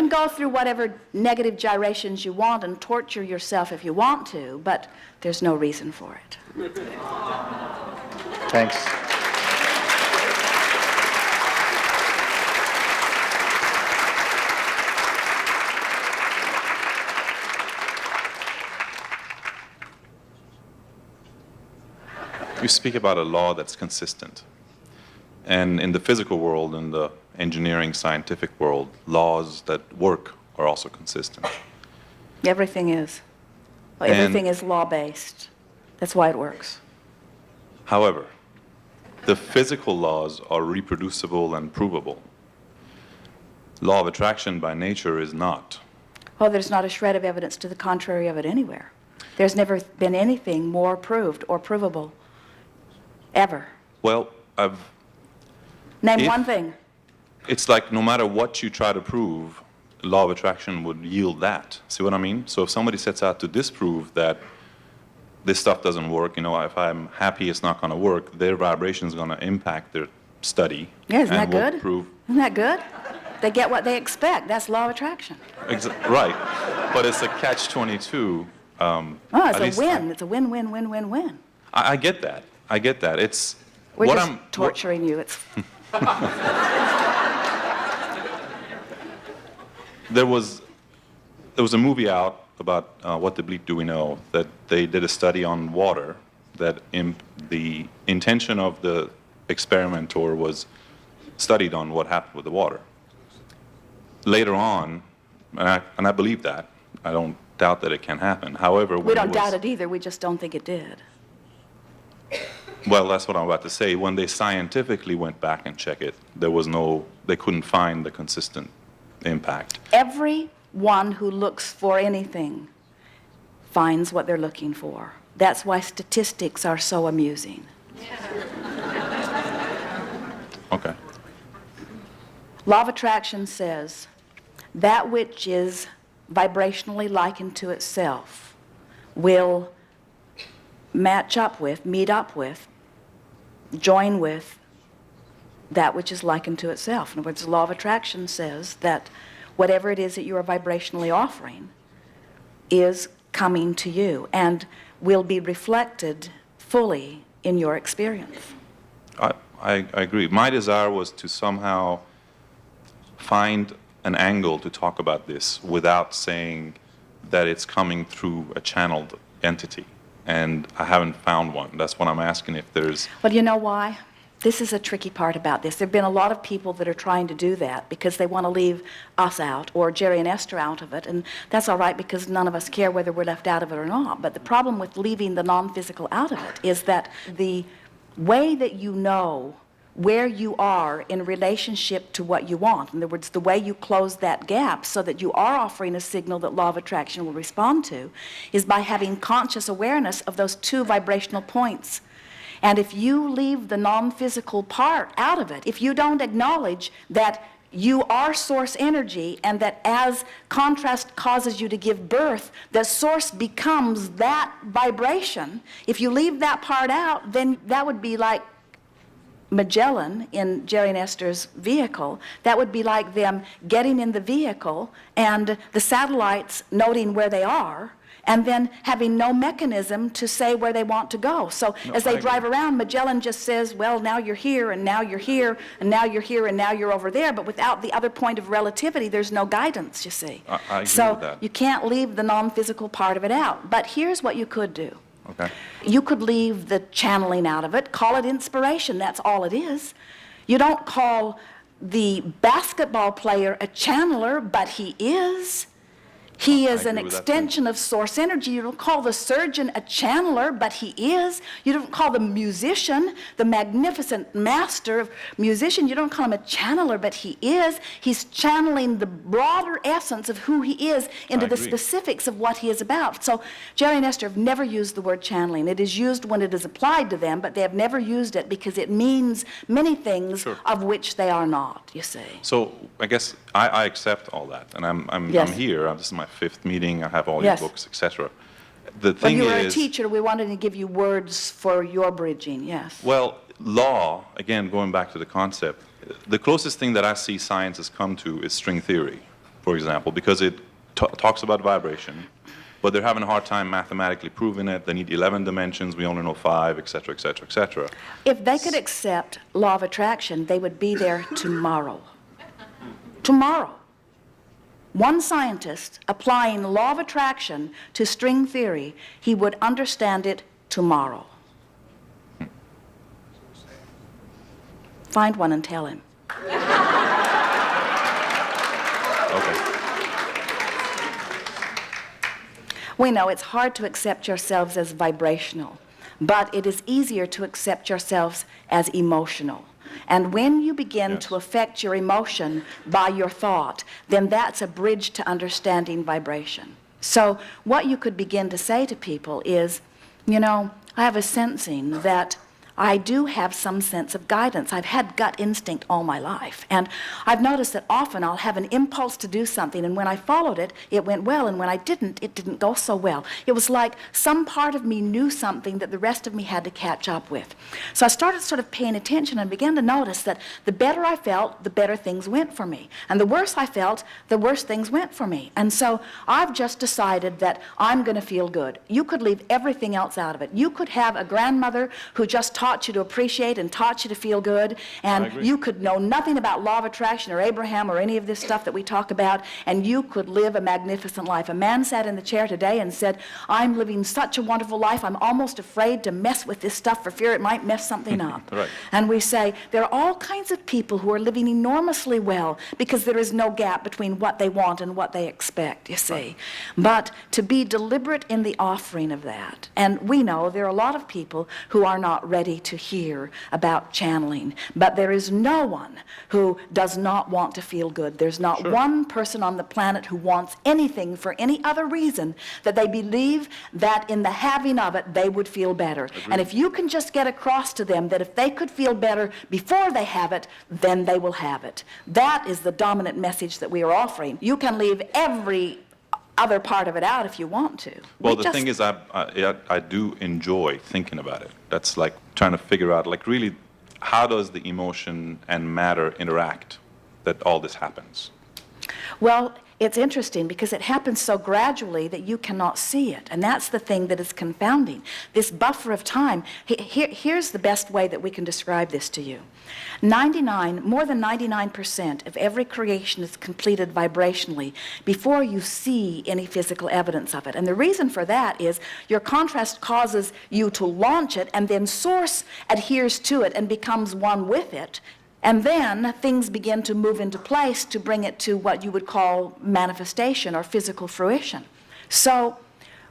go through whatever negative gyrations you want and torture yourself if you want to, but there's no reason for it. Thanks. You speak about a law that's consistent. And in the physical world, in the engineering, scientific world, laws that work are also consistent. Everything is. And- Everything is law-based. That's why it works. However, the physical laws are reproducible and provable. Law of attraction by nature is not. Oh, there's not a shred of evidence to the contrary of it anywhere. There's never been anything more proved or provable, ever. Well, Name If- one thing. it's like no matter what you try to prove, law of attraction would yield that. See what I mean? So if somebody sets out to disprove that this stuff doesn't work, you know, if I'm happy it's not going to work, their vibration is going to impact their study. Yeah, isn't that and will good? prove Isn't that good? They get what they expect. That's law of attraction. right. But it's a catch-22. Oh, At it's least a win. It's a win, win, win, win, win. I get that. I get that. It's We're what just I'm torturing you. It's There was a movie out about What the Bleep Do We Know, that they did a study on water, that the intention of the experimenter was studied on what happened with the water. Later on, and I believe that, I don't doubt that it can happen. However, we when don't it doubt was, it either. We just don't think it did. well, that's what I'm about to say. When they scientifically went back and checked it, they couldn't find the consistent impact. Everyone who looks for anything finds what they're looking for. That's why statistics are so amusing. Okay. Law of attraction says that which is vibrationally likened to itself will match up with, meet up with, join with that which is likened to itself. In other words, the law of attraction says that whatever it is that you are vibrationally offering is coming to you and will be reflected fully in your experience. I agree. My desire was to somehow find an angle to talk about this without saying that it's coming through a channeled entity. And I haven't found one. That's what I'm asking if there's... Well, you know why? This is a tricky part about this. There have been a lot of people that are trying to do that because they want to leave us out or Jerry and Esther out of it. And that's all right because none of us care whether we're left out of it or not. But the problem with leaving the non-physical out of it is that the way that you know where you are in relationship to what you want, in other words, the way you close that gap so that you are offering a signal that law of attraction will respond to, is by having conscious awareness of those two vibrational points. And if you leave the non-physical part out of it, if you don't acknowledge that you are source energy and that as contrast causes you to give birth, the source becomes that vibration, if you leave that part out, then that would be like Magellan in Jerry and Esther's vehicle. That would be like them getting in the vehicle and the satellites noting where they are and then having no mechanism to say where they want to go. So as they drive around, Magellan just says, well, now you're here, and now you're here, and now you're here, and now you're over there. But without the other point of relativity, there's no guidance, you see. I agree so with that. you can't leave the non-physical part of it out. But here's what you could do. Okay. You could leave the channeling out of it, call it inspiration, that's all it is. You don't call the basketball player a channeler, but he is. He is an agree with that, extension of source energy. You don't call the surgeon a channeler, but he is. You don't call the musician, the magnificent master of musician, you don't call him a channeler, but he is. He's channeling the broader essence of who he is into the agree. specifics of what he is about. So Jerry and Esther have never used the word channeling. It is used when it is applied to them, but they have never used it because it means many things Sure. of which they are not, you see. So I guess I accept all that, and I'm Yes. here. This is my 5th meeting. I have all Yes. your books, etc. The When thing you were is, a teacher, we wanted to give you words for your bridging, yes. well, law, again, going back to the concept, the closest thing that I see science has come to is string theory, for example, because it talks about vibration, but they're having a hard time mathematically proving it. They need 11 dimensions. We only know 5, etc., etc., etc. If they could accept law of attraction, they would be there tomorrow. Tomorrow. One scientist applying law of attraction to string theory, he would understand it tomorrow. Find one and tell him. Okay. We know it's hard to accept yourselves as vibrational, but it is easier to accept yourselves as emotional. And when you begin Yes. to affect your emotion by your thought, then that's a bridge to understanding vibration. So what you could begin to say to people is, you know, I have a sensing that I do have some sense of guidance. I've had gut instinct all my life. And I've noticed that often I'll have an impulse to do something, and when I followed it, it went well, and when I didn't, it didn't go so well. It was like some part of me knew something that the rest of me had to catch up with. So I started sort of paying attention and began to notice that the better I felt, the better things went for me. And the worse I felt, the worse things went for me. And so I've just decided that I'm going to feel good. You could leave everything else out of it. You could have a grandmother who just taught you to appreciate and taught you to feel good, and you could know nothing about law of attraction or Abraham or any of this stuff that we talk about, and you could live a magnificent life. A man sat in the chair today and said, I'm living such a wonderful life, I'm almost afraid to mess with this stuff for fear it might mess something up. Right. And we say, there are all kinds of people who are living enormously well because there is no gap between what they want and what they expect, you see. But to be deliberate in the offering of that, and we know there are a lot of people who are not ready to hear about channeling, but there is no one who does not want to feel good. There's not one person on the planet who wants anything for any other reason that they believe that in the having of it they would feel better. And if you can just get across to them that if they could feel better before they have it, then they will have it. That is the dominant message that we are offering. You can leave every other part of it out if you want to. Well, the thing is, I do enjoy thinking about it. That's like trying to figure out, like, really, how does the emotion and matter interact that all this happens? Well, it's interesting because it happens so gradually that you cannot see it. And that's the thing that is confounding. This buffer of time, here's the best way that we can describe this to you. More than 99% of every creation is completed vibrationally before you see any physical evidence of it. And the reason for that is your contrast causes you to launch it, and then source adheres to it and becomes one with it. And then things begin to move into place to bring it to what you would call manifestation or physical fruition. So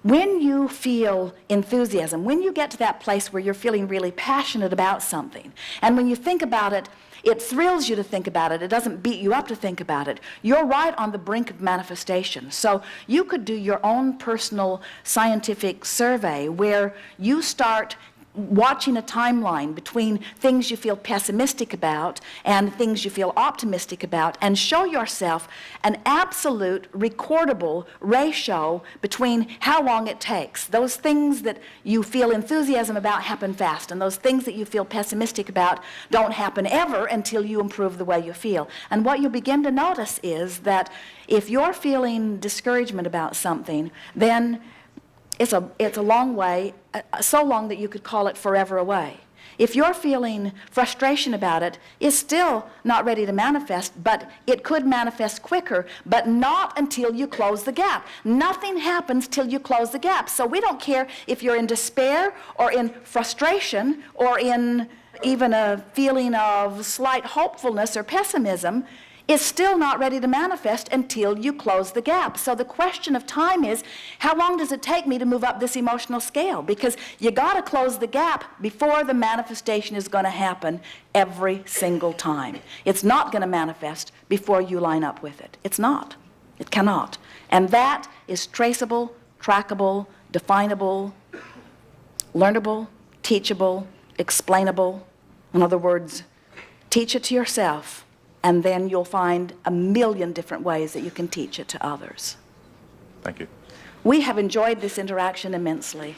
when you feel enthusiasm, when you get to that place where you're feeling really passionate about something, and when you think about it, it thrills you to think about it. It doesn't beat you up to think about it. You're right on the brink of manifestation. So you could do your own personal scientific survey where you start watching a timeline between things you feel pessimistic about and things you feel optimistic about, and show yourself an absolute recordable ratio between how long it takes. Those things that you feel enthusiasm about happen fast, and those things that you feel pessimistic about don't happen ever until you improve the way you feel. And what you begin to notice is that if you're feeling discouragement about something, then it's a long way, so long that you could call it forever away. If you're feeling frustration about it, it's still not ready to manifest, but it could manifest quicker, but not until you close the gap. Nothing happens till you close the gap. So we don't care if you're in despair or in frustration or in even a feeling of slight hopefulness or pessimism. It's still not ready to manifest until you close the gap. So the question of time is, how long does it take me to move up this emotional scale? Because you got to close the gap before the manifestation is going to happen every single time. It's not going to manifest before you line up with it. It's not. It cannot. And that is traceable, trackable, definable, learnable, teachable, explainable. In other words, teach it to yourself, and then you'll find a million different ways that you can teach it to others. Thank you. We have enjoyed this interaction immensely.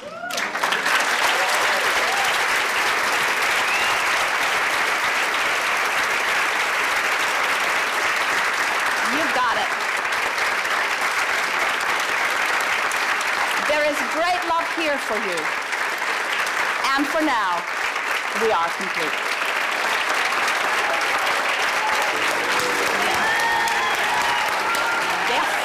You've got it. There is great love here for you. And for now, we are complete. Yes.